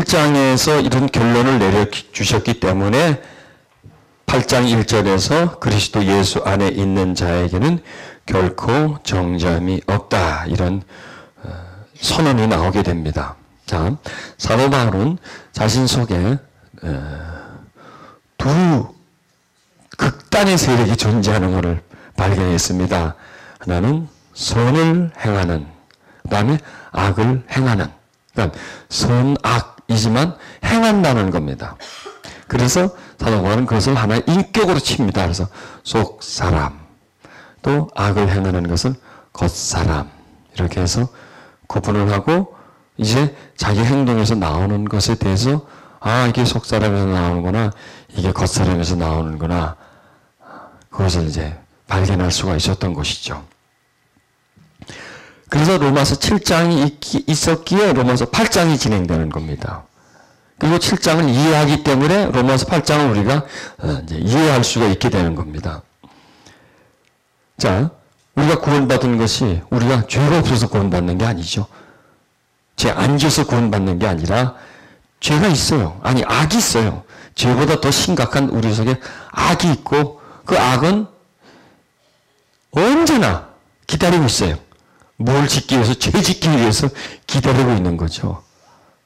7장에서 이런 결론을 내려주셨기 때문에 8장 1절에서 그리스도 예수 안에 있는 자에게는 결코 정죄함이 없다, 이런 선언이 나오게 됩니다. 자, 사도 바울은 자신 속에 두 극단의 세력이 존재하는 것을 발견했습니다. 하나는 선을 행하는, 그 다음에 악을 행하는. 그러니까 선악이지만 행한다는 겁니다. 그래서 사도 바울은 그것을 하나의 인격으로 칩니다. 그래서 속사람, 또 악을 행하는 것은 겉사람, 이렇게 해서 구분을 하고 이제 자기 행동에서 나오는 것에 대해서 이게 속사람에서 나오는구나, 이게 겉사람에서 나오는구나, 그것을 이제 발견할 수가 있었던 것이죠. 그래서 로마서 7장이 있었기에 로마서 8장이 진행되는 겁니다. 그리고 7장을 이해하기 때문에 로마서 8장을 우리가 이제 이해할 수가 있게 되는 겁니다. 자, 우리가 구원받은 것이 우리가 죄가 없어서 구원받는 게 아니죠. 죄 안 져서 구원받는 게 아니라 죄가 있어요. 아니, 악이 있어요. 죄보다 더 심각한 우리 속에 악이 있고 그 악은 언제나 기다리고 있어요. 뭘 짓기 위해서? 죄 짓기 위해서 기다리고 있는 거죠.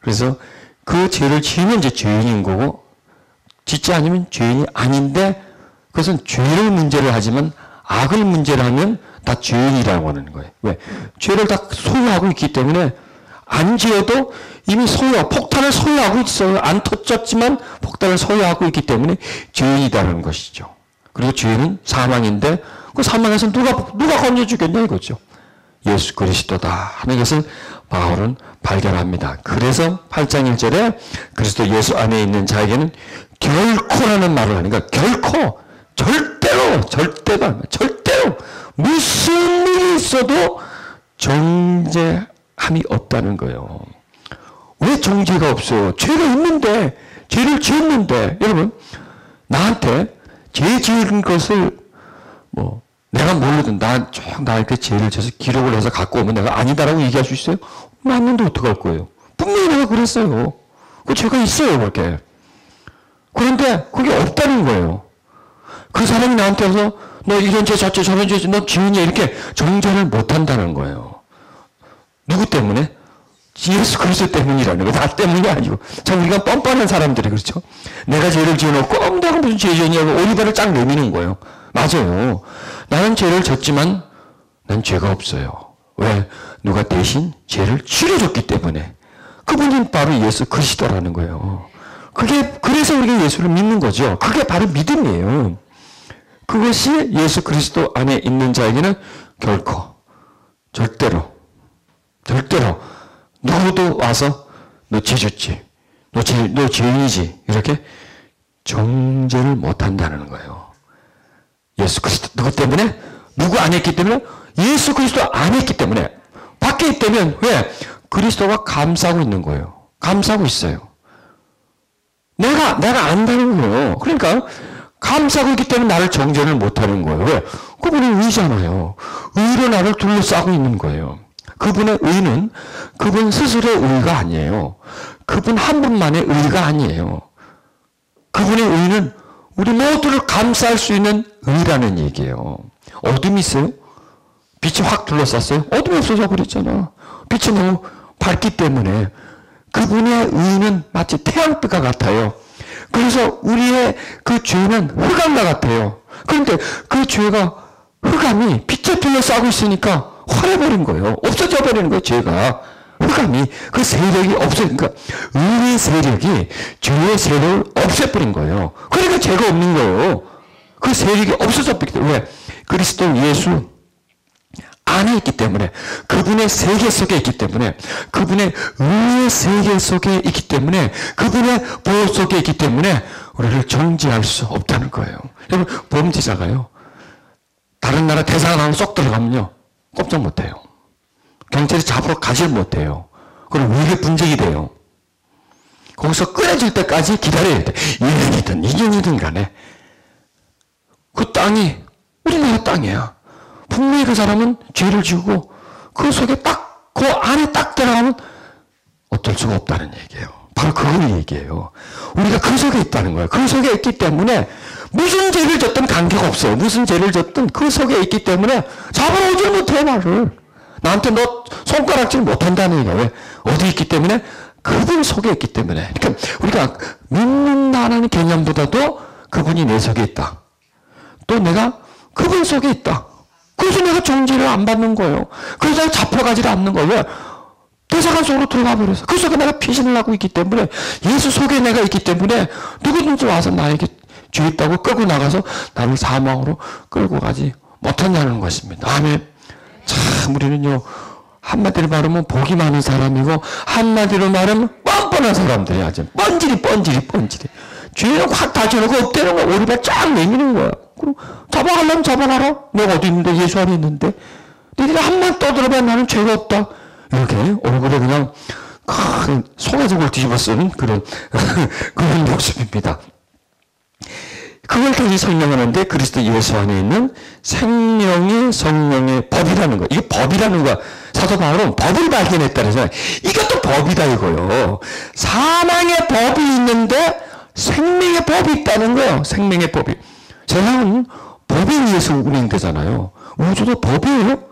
그래서 그 죄를 지으면 이제 죄인인 거고, 짓지 않으면 죄인이 아닌데, 그것은 죄를 문제로 하지만 악을 문제로 하면 다 죄인이라고 하는 거예요. 왜? 죄를 다 소유하고 있기 때문에 안 지어도 이미 폭탄을 소유하고 있어요. 안 터졌지만 폭탄을 소유하고 있기 때문에 죄인이라는 것이죠. 그리고 죄는 사망인데 그 사망에서 누가 건져주겠냐 이거죠. 예수 그리스도다 하는 것을 바울은 발견합니다. 그래서 8장 1절에 그리스도 예수 안에 있는 자에게는 결코라는 말을 하니까, 결코, 절대로 무슨 일이 있어도 정죄함이 없다는 거예요. 왜 정죄가 없어요? 죄가 있는데, 죄를 지었는데, 여러분, 나한테 죄 지은 것을 내가 모르든 나한테 죄를 져서 기록을 해서 갖고 오면 내가 아니다라고 얘기할 수 있어요? 맞는데 어떡할 거예요? 분명히 내가 그랬어요. 그 죄가 있어요, 그렇게. 그런데 그게 없다는 거예요. 그 사람이 나한테 와서 너 이런 죄 졌지, 저런 죄 졌지, 너 지은이야, 이렇게 정죄를 못 한다는 거예요. 누구 때문에? 예수 그리스도 때문이라는 거예요. 나 때문이 아니고. 참 우리가 뻔뻔한 사람들이 그렇죠. 내가 죄를 지어놓고 내가 무슨 죄 지었냐고 오리발을 쫙 내미는 거예요. 맞아요. 나는 죄를 졌지만 난 죄가 없어요. 왜? 누가 대신 죄를 치료줬기 때문에. 그분이 바로 예수 그리스도라는 거예요. 그래서 우리가 예수를 믿는 거죠. 그게 바로 믿음이에요. 그것이 예수 그리스도 안에 있는 자에게는 결코, 절대로 누구도 와서 너 죄 졌지, 너 죄인이지, 이렇게 정죄를 못 한다는 거예요. 예수 그리스도 누구 때문에? 누구 안 했기 때문에? 예수 그리스도 안 했기 때문에. 밖에 있다면 왜? 그리스도가 감싸고 있는 거예요. 감싸고 있어요. 내가 안다는 거예요. 그러니까 감싸고 있기 때문에 나를 정죄를 못하는 거예요. 왜? 그분이 의잖아요. 의로 나를 둘러싸고 있는 거예요. 그분의 의는 그분 스스로의 의가 아니에요. 그분 한 분만의 의가 아니에요. 그분의 의는 우리 모두를 감싸할 수 있는 의라는 얘기예요. 어둠이 있어요? 빛이 확 둘러쌌어요? 어둠이 없어져 버렸잖아. 빛이 너무 밝기 때문에. 그분의 의는 마치 태양빛과 같아요. 그래서 우리의 그 죄는 흑암과 같아요. 그런데 그 죄가, 흑암이 빛에 둘러싸고 있으니까 화려버린 거예요. 없어져 버리는 거예요, 죄가. 흑암이, 그 세력이 그러니까 의의 세력이 죄의 세력을 없애버린 거예요. 그러니까 죄가 없는 거예요. 그 세력이 없어져 버리기 때문에. 왜? 그리스도 예수 안에 있기 때문에, 그분의 세계 속에 있기 때문에, 그분의 의의 세계 속에 있기 때문에, 그분의 보호 속에 있기 때문에 우리를 정죄할 수 없다는 거예요. 여러분, 범죄자가요, 다른 나라 대사관으로 쏙 들어가면요 꼼짝 못해요. 경찰이 잡으러 가질 못해요. 그럼 위계 분쟁이 돼요. 거기서 끊어질 때까지 기다려야 돼. 1년이든 2년이든 간에. 그 땅이 우리나라 땅이야. 분명히 그 사람은 죄를 지고 그 속에 그 안에 딱 들어가면 어쩔 수가 없다는 얘기예요. 바로 그걸 얘기해요. 우리가 그 속에 있다는 거예요. 그 속에 있기 때문에 무슨 죄를 졌든 관계가 없어요. 무슨 죄를 졌든 그 속에 있기 때문에 잡아오질 못해, 나를. 나한테 너 손가락질 못한다는 얘기야. 왜? 어디 있기 때문에? 그분 속에 있기 때문에. 그러니까 우리가 믿는다는 개념보다도 그분이 내 속에 있다. 또 내가 그분 속에 있다. 그래서 내가 정죄를 안 받는 거예요. 그래서 내가 잡혀가지를 않는 거예요. 왜? 대사관 속으로 들어가 버려서. 그 속에 내가 피신을 하고 있기 때문에, 예수 속에 내가 있기 때문에 누구든지 와서 나에게 죄 있다고 끌고 나가서 나를 사망으로 끌고 가지 못한다는 것입니다. 아멘. 참 우리는요, 한마디로 말하면 복이 많은 사람이고 한마디로 말하면 뻔뻔한 사람들이야. 아주 뻔질이. 죄는 확 다져놓고 엎대는 거야. 오리발 쫙 내미는 거야. 그럼 잡아가려면 잡아가라. 내가 어디 있는데? 예수 안에 있는데. 너희들이 한번 떠들어봐. 나는 죄가 없다. 이렇게 얼굴에 그냥 큰 송아지를 뒤집어 쓰는 그런 모습입니다. 그걸 다시 설명하는데, 그리스도 예수 안에 있는 생명의 성령의 법이라는 거. 이게 법이라는 거야. 사도 바울은 법을 발견했다 그래서 이것도 법이다 이거요. 사망의 법이 있는데 생명의 법이 있다는 거예요. 생명의 법이. 세상은 법에 의해서 운행되잖아요. 우주도 법이에요.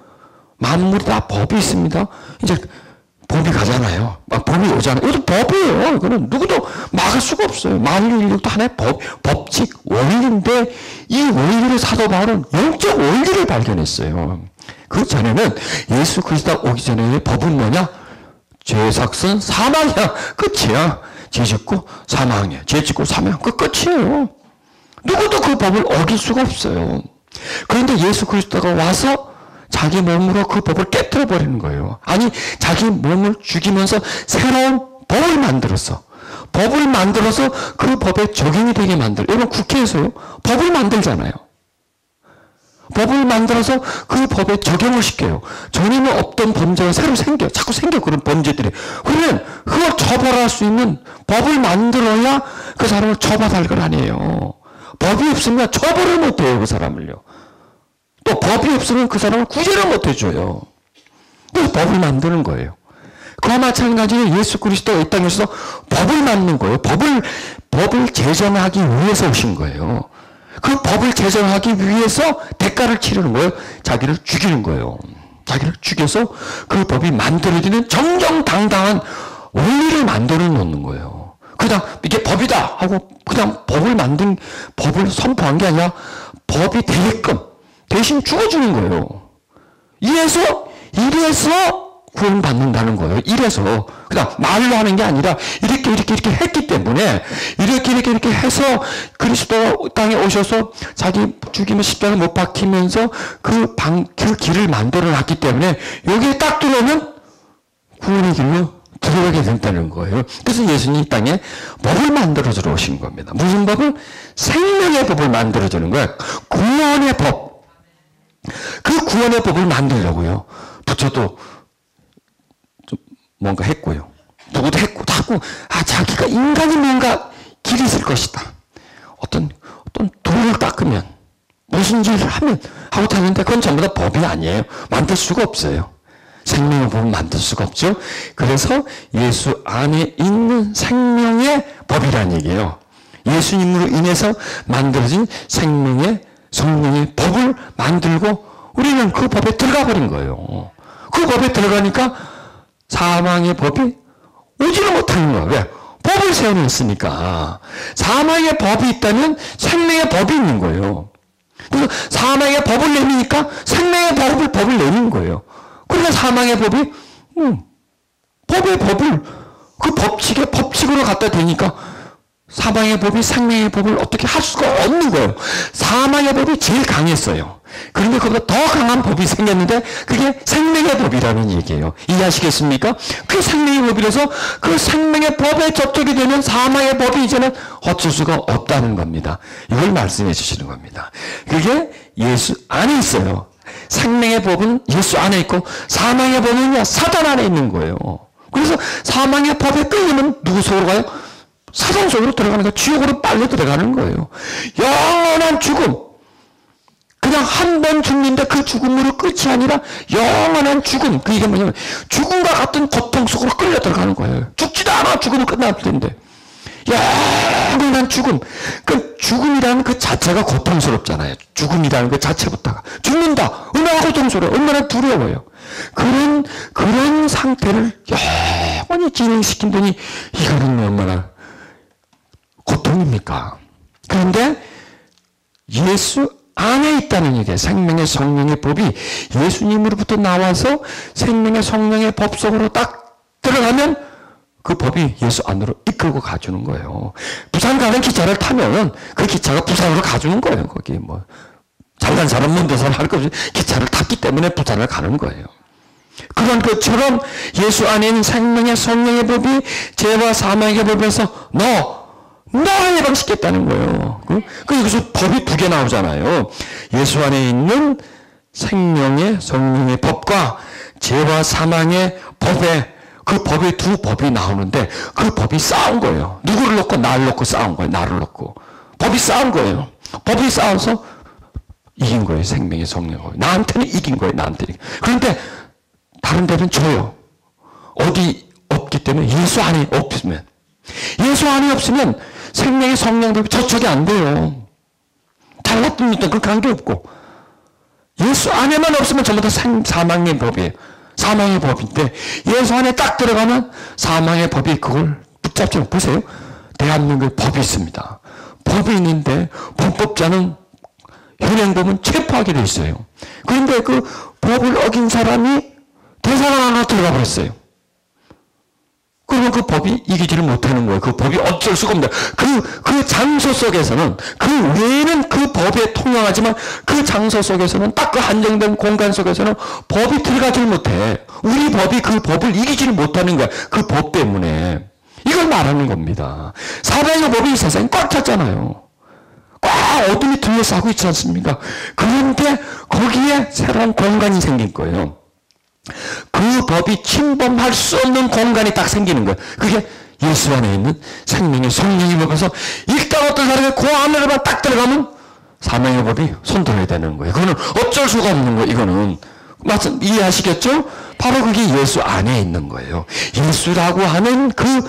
만물이 다 법이 있습니다. 이제 법이 가잖아요. 법이 오잖아요. 이것도 법이에요. 이거는 누구도 막을 수가 없어요. 만유 인력도 하나의 법칙, 원리인데, 이 원리를 사도 바울은 영적 원리를 발견했어요. 그 전에는 예수 그리스도 오기 전에 법은 뭐냐? 죄 삭은 사망이야. 끝이야. 죄 짓고 사망이야. 죄 짓고 사망. 그 끝이에요. 누구도 그 법을 어길 수가 없어요. 그런데 예수 그리스도가 와서 자기 몸으로 그 법을 깨뜨려 버리는 거예요. 아니, 자기 몸을 죽이면서 새로운 법을 만들었어. 법을 만들어서 그 법에 적용이 되게 만들어. 여러분, 국회에서요, 법을 만들잖아요. 법을 만들어서 그 법에 적용을 시켜요. 전에는 없던 범죄가 새로 생겨. 자꾸 생겨, 그런 범죄들이. 그러면 그걸 처벌할 수 있는 법을 만들어야 그 사람을 처벌할 걸 아니에요. 법이 없으면 처벌을 못 해요, 그 사람을요. 또 법이 없으면 그 사람을 구제를 못 해줘요. 그래서 법을 만드는 거예요. 그와 마찬가지로 예수 그리스도가 이 땅에서 법을 만든 거예요. 법을 제정하기 위해서 오신 거예요. 그 법을 제정하기 위해서 대가를 치르는 거예요. 자기를 죽이는 거예요. 자기를 죽여서 그 법이 만들어지는 정정당당한 원리를 만들어 놓는 거예요. 그냥 이게 법이다 하고 그냥 법을 선포한 게 아니라 법이 되게끔 대신 죽어주는 거예요. 이래서 구원받는다는 거예요. 이래서. 그냥 말로 하는 게 아니라 이렇게 했기 때문에 이렇게 해서 그리스도 땅에 오셔서 자기 죽임의 십자가에 못 박히면서 그 길을 만들어 놨기 때문에 여기에 딱 들어오면 구원의 길로 들어가게 된다는 거예요. 그래서 예수님이 이 땅에 법을 만들어 주러 오신 겁니다. 무슨 법을? 생명의 법을 만들어 주는 거예요. 구원의 법. 그 구원의 법을 만들려고요. 부처도 좀 뭔가 했고요. 누구도 했고, 자꾸, 자기가 인간이 뭔가 길이 있을 것이다. 어떤 돌을 닦으면, 무슨 일을 하면, 하고 타는데 그건 전부 다 법이 아니에요. 만들 수가 없어요. 생명의 법은 만들 수가 없죠. 그래서 예수 안에 있는 생명의 법이라는 얘기예요. 예수님으로 인해서 만들어진 생명의 성령의 법을 만들고 우리는 그 법에 들어가 버린 거예요. 그 법에 들어가니까 사망의 법이 오지를 못하는 거예요. 왜? 법을 세워놨으니까. 사망의 법이 있다면 생명의 법이 있는 거예요. 그래서 사망의 법을 내미니까 생명의 법을 내는 거예요. 그러니까 사망의 법이 법의 법을 그 법칙으로 갖다 대니까 사망의 법이 생명의 법을 어떻게 할 수가 없는 거예요. 사망의 법이 제일 강했어요. 그런데 그보다 더 강한 법이 생겼는데 그게 생명의 법이라는 얘기예요. 이해하시겠습니까? 그 생명의 법이라서 그 생명의 법에 접촉이 되면 사망의 법이 이제는 어쩔 수가 없다는 겁니다. 이걸 말씀해 주시는 겁니다. 그게 예수 안에 있어요. 생명의 법은 예수 안에 있고 사망의 법은 사단 안에 있는 거예요. 그래서 사망의 법에 끌리면 누구 속으로 가요? 사단 속으로 들어가는 거예요. 지옥으로 빨려 들어가는 거예요. 영원한 죽음. 그냥 한 번 죽는데 그 죽음으로 끝이 아니라 영원한 죽음. 그게 뭐냐면 죽음과 같은 고통 속으로 끌려 들어가는 거예요. 죽지도 않아. 죽으면 끝날 텐데. 영원한 죽음. 그 죽음이라는 그 자체가 고통스럽잖아요. 죽음이라는 그 자체부터가. 죽는다. 얼마나 고통스러워요. 얼마나 두려워요. 그런 상태를 영원히 진행시킨더니 이거는 얼마나 고통입니까? 그런데 예수 안에 있다는 얘기예요. 생명의 성령의 법이 예수님으로부터 나와서 생명의 성령의 법 속으로 딱 들어가면 그 법이 예수 안으로 이끌고 가주는 거예요. 부산 가는 기차를 타면 그 기차가 부산으로 가주는 거예요. 거기 뭐 잘난 사람 먼 데서 할 거 없이 기차를 탔기 때문에 부산을 가는 거예요. 그런 것처럼 예수 안에 있는 생명의 성령의 법이 죄와 사망의 법에서 너를 해방시켰다는 거예요. 여기서 법이 두 개 나오잖아요. 예수 안에 있는 생명의 성령의 법과 죄와 사망의 법에 그 법의 두 법이 나오는데 그 법이 싸운 거예요. 누구를 놓고? 나를 놓고 싸운 거예요. 나를 놓고. 법이 싸운 거예요. 법이 싸워서 이긴 거예요. 생명의 성령. 나한테는 이긴 거예요. 나한테는. 그런데 다른 데는 져요. 어디 없기 때문에 예수 안에 없으면. 예수 안에 없으면 생명의 성령법이 저촉이 안 돼요. 달라붙는 그 관계없고. 예수 안에만 없으면 전부 다 사망의 법이에요. 사망의 법인데 예수 안에 딱 들어가면 사망의 법이 그걸 붙잡지. 보세요. 대한민국에 법이 있습니다. 법이 있는데 범법자는 현행범은 체포하게 돼 있어요. 그런데 그 법을 어긴 사람이 대사관 안으로 들어가 버렸어요. 그러면 그 법이 이기지를 못하는 거예요. 그 법이 어쩔 수가 없는데 그 장소 속에서는 그 외에는 그 법에 통용하지만 그 장소 속에서는 딱 그 한정된 공간 속에서는 법이 들어가지를 못해. 우리 법이 그 법을 이기지를 못하는 거야. 그 법 때문에. 이걸 말하는 겁니다. 사방의 법이 이 세상에 꽉 찼잖아요. 꽉 어둠이 둘러싸고 있지 않습니까? 그런데 거기에 새로운 공간이 생긴 거예요. 그 법이 침범할 수 없는 공간이 딱 생기는 거예요. 그게 예수 안에 있는 생명의 성령이 먹어서 일단 어떤 사람이 그 안으로만 딱 들어가면 사망의 법이 손들어야 되는 거예요. 그거는 어쩔 수가 없는 거예요. 이거는 이해하시겠죠? 바로 그게 예수 안에 있는 거예요. 예수라고 하는 그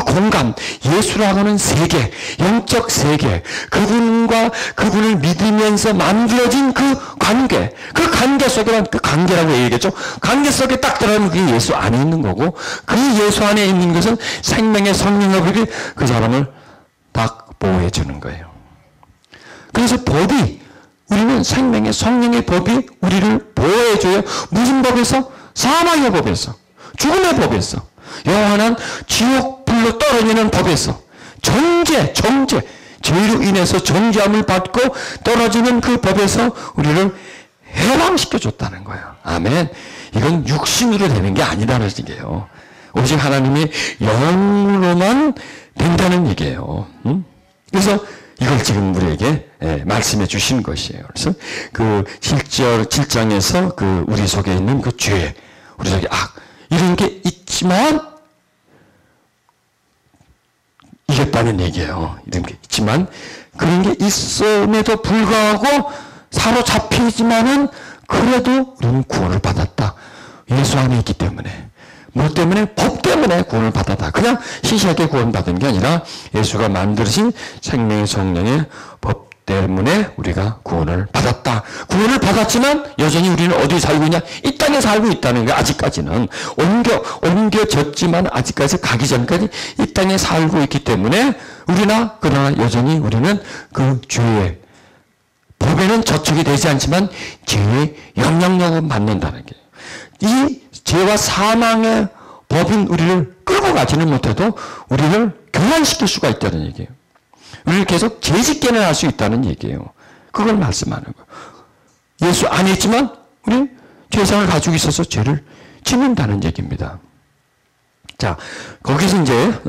공간, 예수라고 하는 세계, 영적 세계, 그분을 믿으면서 만들어진 그 관계 속에만, 그 관계라고 얘기했죠? 관계 속에 딱 들어가면 그게 예수 안에 있는 거고, 그 예수 안에 있는 것은 생명의 성령의 법이 그 사람을 딱 보호해 주는 거예요. 그래서 우리는 생명의 성령의 법이 우리를 보호해줘요. 무슨 법에서? 사망의 법에서. 죽음의 법에서. 영원한 지옥불로 떨어지는 법에서. 정죄. 죄로 인해서 정죄함을 받고 떨어지는 그 법에서 우리를 해방시켜줬다는 거예요. 아멘. 이건 육신으로 되는 게 아니라는 얘기예요. 오직 하나님의 영으로만 된다는 얘기예요. 그래서 이걸 지금 우리에게 말씀해 주신 것이에요. 그래서 그 7장에서 그 우리 속에 있는 그 죄, 우리 속에 악, 이런 게 있지만 이겼다는 얘기예요. 이런 게 있지만 그런 게 있음에도 불구하고 사로잡히지만은 그래도 우리는 구원을 받았다. 예수 안에 있기 때문에. 뭐 때문에? 법 때문에 구원을 받았다. 그냥 시시하게 구원받은 게 아니라 예수가 만드신 생명의 성령의 법 때문에 우리가 구원을 받았다. 구원을 받았지만 여전히 우리는 어디 살고 있냐? 이 땅에 살고 있다는 게 아직까지는 옮겨졌지만 아직까지 가기 전까지 이 땅에 살고 있기 때문에 그러나 여전히 우리는 그 죄의 법에는 저촉이 되지 않지만 죄의 영향력은 받는다는 게. 이 죄와 사망의 법인 우리를 끌고 가지는 못해도 우리를 교환시킬 수가 있다는 얘기예요. 우리를 계속 죄짓게는 할 수 있다는 얘기예요. 그걸 말씀하는 거예요. 예수 안에 있지만 우리는 죄성을 가지고 있어서 죄를 짓는다는 얘기입니다. 자, 거기서 이제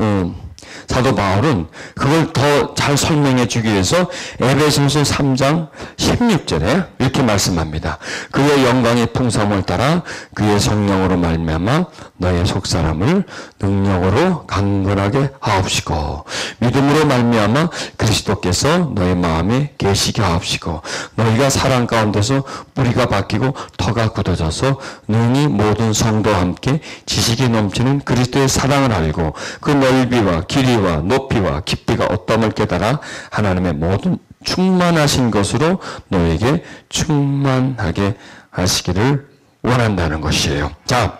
사도 바울은 그걸 더 잘 설명해 주기 위해서 에베소서 3장 16절에 이렇게 말씀합니다. 그의 영광의 풍성을 따라 그의 성령으로 말미암아 너의 속사람을 능력으로 강건하게 하옵시고 믿음으로 말미암아 그리스도께서 너의 마음에 계시게 하옵시고 너희가 사랑 가운데서 뿌리가 박히고 터가 굳어져서 능히 모든 성도와 함께 지식이 넘치는 그리스도의 사랑을 알고 그 넓이와 길이와 높이와 깊이가 어떠함을 깨달아 하나님의 모든 충만하신 것으로 너에게 충만하게 하시기를 원한다는 것이에요. 자,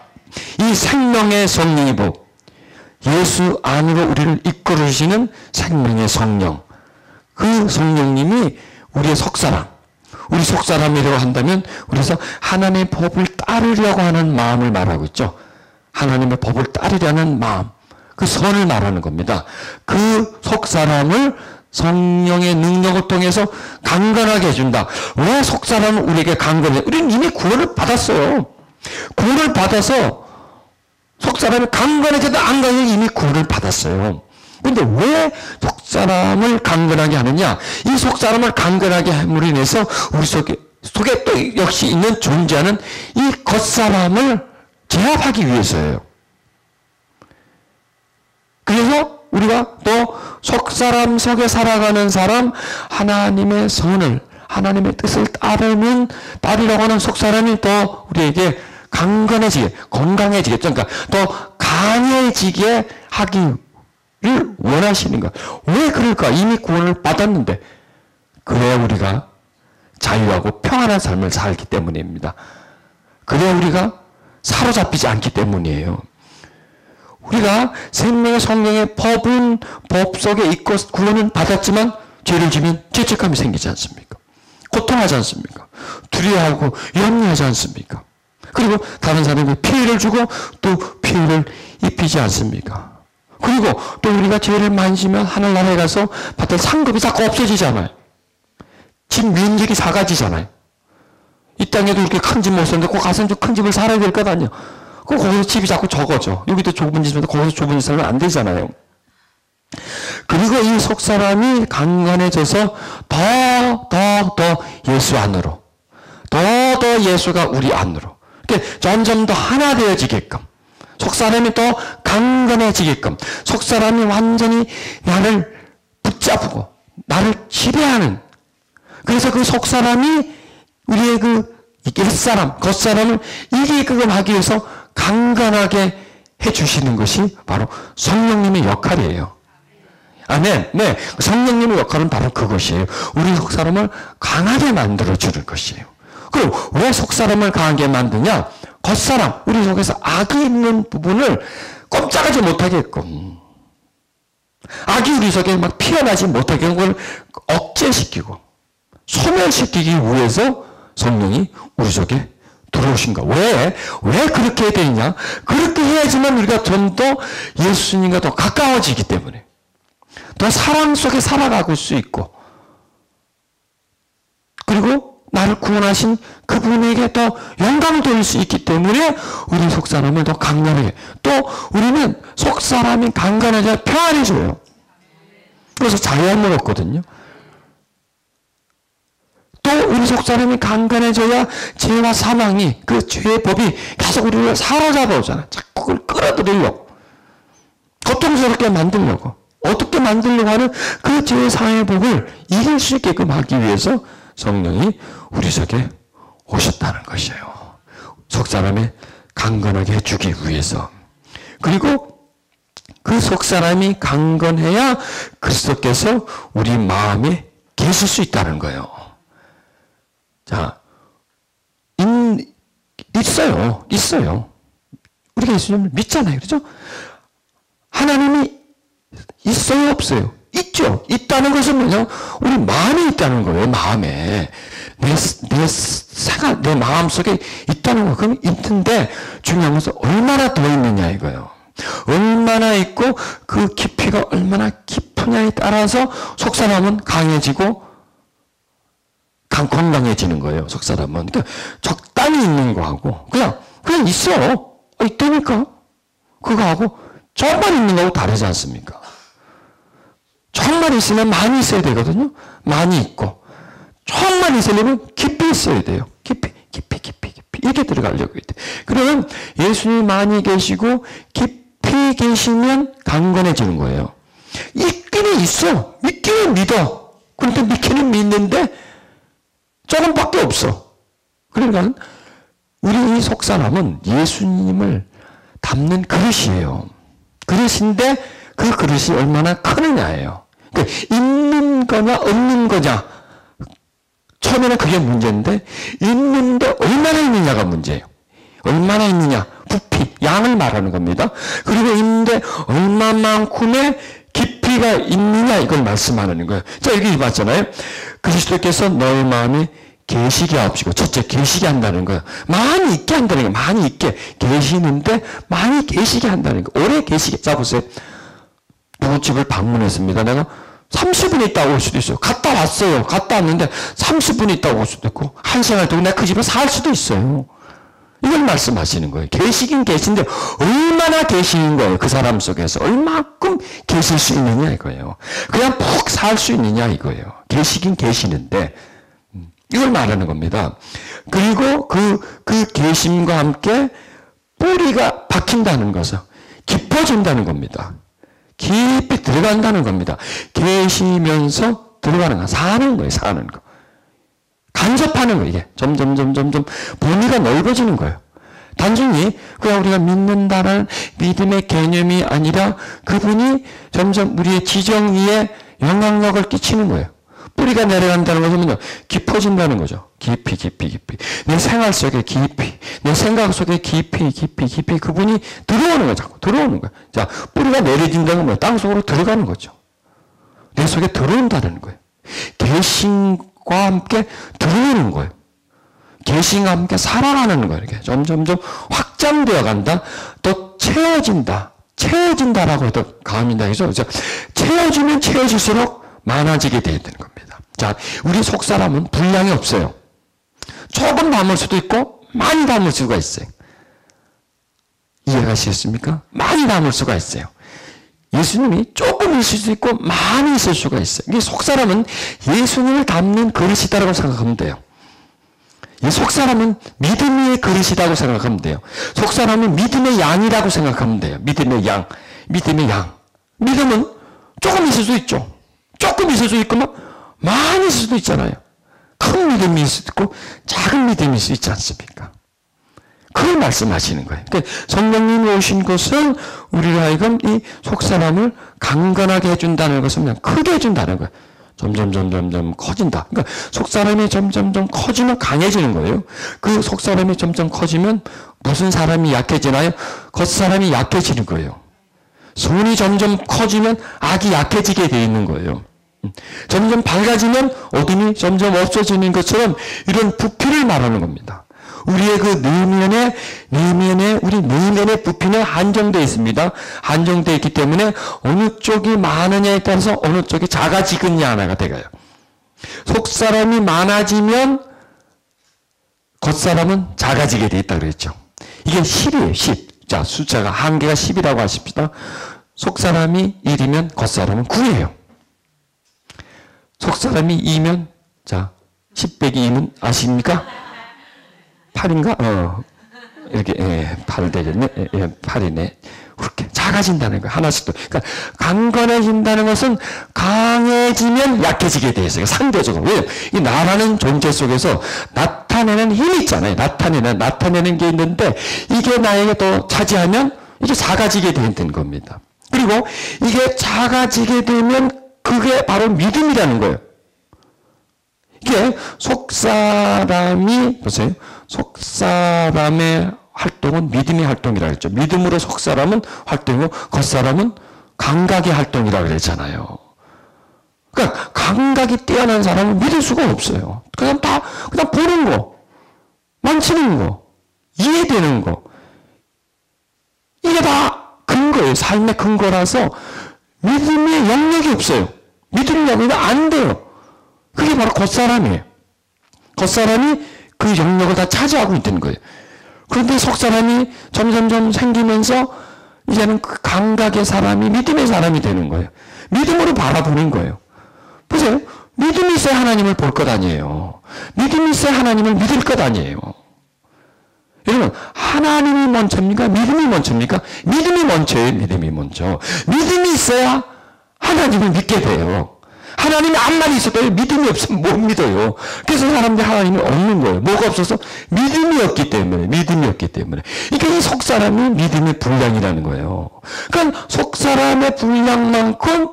이 생명의 성령이 복, 예수 안으로 우리를 이끌어주시는 생명의 성령, 그 성령님이 우리의 속사람, 우리 속사람이라고 한다면 우리서 하나님의 법을 따르려고 하는 마음을 말하고 있죠. 하나님의 법을 따르려는 마음, 그 선을 말하는 겁니다. 그 속사람을 성령의 능력을 통해서 강건하게 해준다. 왜 속사람은 우리에게 강건해? 우리는 이미 구원을 받았어요. 구원을 받아서 속사람이 강건해져도 안 강해 이미 구원을 받았어요. 근데 왜 속사람을 강건하게 하느냐? 이 속사람을 강건하게 함으로 인해서 우리 속에 또 역시 있는 존재하는 이 겉사람을 제압하기 위해서예요. 그래서 우리가 또 속사람 속에 살아가는 사람, 하나님의 선을, 하나님의 뜻을 따르려고 하는 속사람이 더 우리에게 강건해지게, 건강해지겠죠. 그러니까 더 강해지게 하기를 원하시는 것. 왜 그럴까? 이미 구원을 받았는데. 그래야 우리가 자유하고 평안한 삶을 살기 때문입니다. 그래야 우리가 사로잡히지 않기 때문이에요. 우리가 생명의 성령의 법은 법 속에 있고 구원은 받았지만 죄를 지면 죄책감이 생기지 않습니까? 고통하지 않습니까? 두려워하고 염려하지 않습니까? 그리고 다른 사람에게 피해를 주고 또 피해를 입히지 않습니까? 그리고 또 우리가 죄를 만지면 하늘나라에 가서 받을 상급이 자꾸 없어지잖아요. 집 면적이 작아지잖아요. 이 땅에도 이렇게 큰 집 못 사는데 꼭 가서 좀 큰 집을 살아야 될 것 아니에요. 거기서 집이 자꾸 적어져. 여기도 좁은 집인데 거기서 좁은 집 살면 안 되잖아요. 그리고 이 속사람이 강건해져서 더 예수 안으로, 더 예수가 우리 안으로, 이렇게 점점 더 하나 되어지게끔, 속사람이 더 강건해지게끔, 속사람이 완전히 나를 붙잡고 나를 지배하는, 그래서 그 속사람이 우리의 그 옛사람, 겉사람을 이기게끔 하기 위해서 강건하게 해주시는 것이 바로 성령님의 역할이에요. 아멘. 네. 성령님의 역할은 바로 그것이에요. 우리 속사람을 강하게 만들어주는 것이에요. 그럼 왜 속사람을 강하게 만드냐? 겉사람, 우리 속에서 악이 있는 부분을 꼼짝하지 못하게끔, 악이 우리 속에 막 피어나지 못하게 그걸 억제시키고 소멸시키기 위해서 성령이 우리 속에 들어오신 거. 왜 그렇게 해야 되느냐? 그렇게 해야지만 우리가 좀 더 예수님과 더 가까워지기 때문에, 더 사랑 속에 살아가고 수 있고, 그리고 나를 구원하신 그분에게 더 영광을 돌릴 수 있기 때문에 우리 속사람을 더 강건하게, 또 우리는 속사람이 강건해져야 평안해져요. 그래서 자유함을 얻거든요. 또 우리 속사람이 강건해져야 죄와 사망이, 그 죄의 법이 계속 우리를 사로잡아 오잖아요. 자꾸 그걸 끌어들이려고, 고통스럽게 만들려고, 어떻게 만들려고 하는 그 죄의 사망의 법을 이길 수 있게끔 하기 위해서 성령이 우리 속에 오셨다는 것이에요. 속사람이 강건하게 해주기 위해서. 그리고 그 속사람이 강건해야 그리스도께서 우리 마음에 계실 수 있다는 거예요. 자, 있어요. 우리가 예수님을 믿잖아요. 그렇죠? 하나님이 있어요, 없어요? 있죠. 있다는 것은 뭐냐? 우리 마음에 있다는 거예요, 마음에. 내 마음 속에 있다는 거. 그럼 있는데, 중요한 것은 얼마나 더 있느냐, 이거예요. 얼마나 있고, 그 깊이가 얼마나 깊으냐에 따라서 속사람은 강해지고, 건강해지는 거예요, 속사람은. 그러니까 적당히 있는 거하고, 그냥 있어. 있다니까. 그거하고, 조금만 있는 거하고 다르지 않습니까? 조금만 있으면 많이 있어야 되거든요. 많이 있고. 조금만 있으려면 깊이 있어야 돼요. 깊이. 이렇게 들어가려고 해요. 그러면 예수님이 많이 계시고 깊이 계시면 강건해지는 거예요. 있기는 있어. 믿기는 믿어. 그런데 믿기는 믿는데 조금밖에 없어. 그러니까 우리 속 사람은 예수님을 담는 그릇이에요. 그릇인데 그 그릇이 얼마나 크느냐예요. 그러니까 있는 거냐 없는 거냐. 처음에는 그게 문제인데 있는데 얼마나 있느냐가 문제예요. 얼마나 있느냐. 부피, 양을 말하는 겁니다. 그리고 있는데 얼마만큼의 깊이가 있느냐 이걸 말씀하는 거예요. 자, 여기 봤잖아요. 그리스도께서 너의 마음에 계시게 하옵시고. 첫째, 계시게 한다는 거예요. 많이 있게 한다는 거예요. 많이 있게 계시는데 많이 계시게 한다는 거예요. 오래 계시게. 자, 보세요. 누구 집을 방문했습니다. 내가 30분 있다 올 수도 있어요. 갔다 왔어요. 갔다 왔는데 30분 있다 올 수도 있고 1시간을 두고 내가 그 집에 살 수도 있어요. 이걸 말씀하시는 거예요. 계시긴 계신데 얼마나 계시는 거예요. 그 사람 속에서 얼마큼 계실 수 있느냐 이거예요. 그냥 푹 살 수 있느냐 이거예요. 계시긴 계시는데 이걸 말하는 겁니다. 그리고 그 계심과 함께 뿌리가 박힌다는 것은 깊어진다는 겁니다. 깊이 들어간다는 겁니다. 계시면서 들어가는 거, 사는 거예요, 사는 거. 간섭하는 거예요, 이게. 점점 범위가 넓어지는 거예요. 단순히 그냥 우리가 믿는다는 믿음의 개념이 아니라 그분이 점점 우리의 지정 위에 영향력을 끼치는 거예요. 뿌리가 내려간다는 것은 깊어진다는 거죠. 깊이. 내 생활 속에 깊이, 내 생각 속에 깊이 그분이 들어오는 거예요. 자꾸 들어오는 거예요. 자, 뿌리가 내려진다는 건 땅 속으로 들어가는 거죠. 내 속에 들어온다는 거예요. 계신과 함께 들어오는 거예요. 계신과 함께 살아가는 거예요. 이렇게 점점 확장되어 간다. 또 채워진다라고 해도 감이 나죠. 채워지면 채워질수록 많아지게 되어 있는 겁니다. 자, 우리 속 사람은 분량이 없어요. 조금 담을 수도 있고 많이 담을 수가 있어요. 이해가시겠습니까? 많이 담을 수가 있어요. 예수님이 조금 있을 수 있고 많이 있을 수가 있어요. 이게 속 사람은 예수님을 담는 그릇이다라고 생각하면 돼요. 이 속 사람은 믿음의 그릇이라고 생각하면 돼요. 속 사람은 믿음의 양이라고 생각하면 돼요. 믿음의 양. 믿음은 조금 있을 수 있죠. 조금 있을 수 있고 많이 있을 수도 있잖아요. 큰 믿음이 있을 수 있고 작은 믿음이 있을 수 있지 않습니까? 그걸 말씀하시는 거예요. 그러니까 성령님이 오신 것은 우리가 하여금 이 속사람을 강건하게 해준다는 것은 그냥 크게 해준다는 거예요. 점점 커진다. 그러니까 속사람이 점점 커지면 강해지는 거예요. 그 속사람이 점점 커지면 무슨 사람이 약해지나요? 겉사람이 약해지는 거예요. 손이 점점 커지면 악이 약해지게 되어 있는 거예요. 점점 밝아지면 어둠이 점점 없어지는 것처럼 이런 부피를 말하는 겁니다. 우리의 그 우리 내면의 부피는 한정되어 있습니다. 한정되어 있기 때문에 어느 쪽이 많으냐에 따라서 어느 쪽이 작아지겠냐 하나가 되가요. 속사람이 많아지면 겉사람은 작아지게 되어 있다 그랬죠. 이게 10이에요. 10. 자, 숫자가 한계가 10이라고 하십시다. 속사람이 1이면 겉사람은 9예요. 속사람이 2면 자, 10 빼기 2는 아십니까? 8인가? 이렇게 8 되겠네. 8이네. 그렇게 작아진다는 거예요. 하나씩 또. 그러니까 강건해진다는 것은 강해지면 약해지게 돼 있어요. 상대적으로. 왜요? 이 나라는 존재 속에서 나타내는 힘이 있잖아요. 나타내는 게 있는데 이게 나에게 또 차지하면 이게 작아지게 되는 겁니다. 그리고 이게 작아지게 되면 그게 바로 믿음이라는 거예요. 이게 속사람이 보세요. 속사람의 활동은 믿음의 활동이라고 했죠. 믿음으로 속사람은 활동이고 겉사람은 감각의 활동이라고 그랬잖아요. 그러니까 감각이 뛰어난 사람은 믿을 수가 없어요. 그냥 보는 거, 만지는 거, 이해되는 거. 이게 다 근거예요. 삶의 근거라서 믿음의 영역이 없어요. 믿음의 영역이 안 돼요. 그게 바로 겉사람이에요. 겉사람이 그 영역을 다 차지하고 있는 거예요. 그런데 속사람이 점점 생기면서 이제는 그 감각의 사람이 믿음의 사람이 되는 거예요. 믿음으로 바라보는 거예요. 보세요. 믿음이 있어야 하나님을 볼 것 아니에요. 믿음이 있어야 하나님을 믿을 것 아니에요. 여러분, 하나님이 먼저입니까? 믿음이 먼저입니까? 믿음이 먼저예요. 믿음이 먼저. 믿음이 있어야 하나님을 믿게 돼요. 하나님이 암만 있어도 믿음이 없으면 못 믿어요. 그래서 사람들이 하나님을 얻는 거예요. 뭐가 없어서? 믿음이 없기 때문에. 믿음이 없기 때문에. 그러니까 이 속 사람이 믿음의 분량이라는 거예요. 그러니까 속 사람의 분량만큼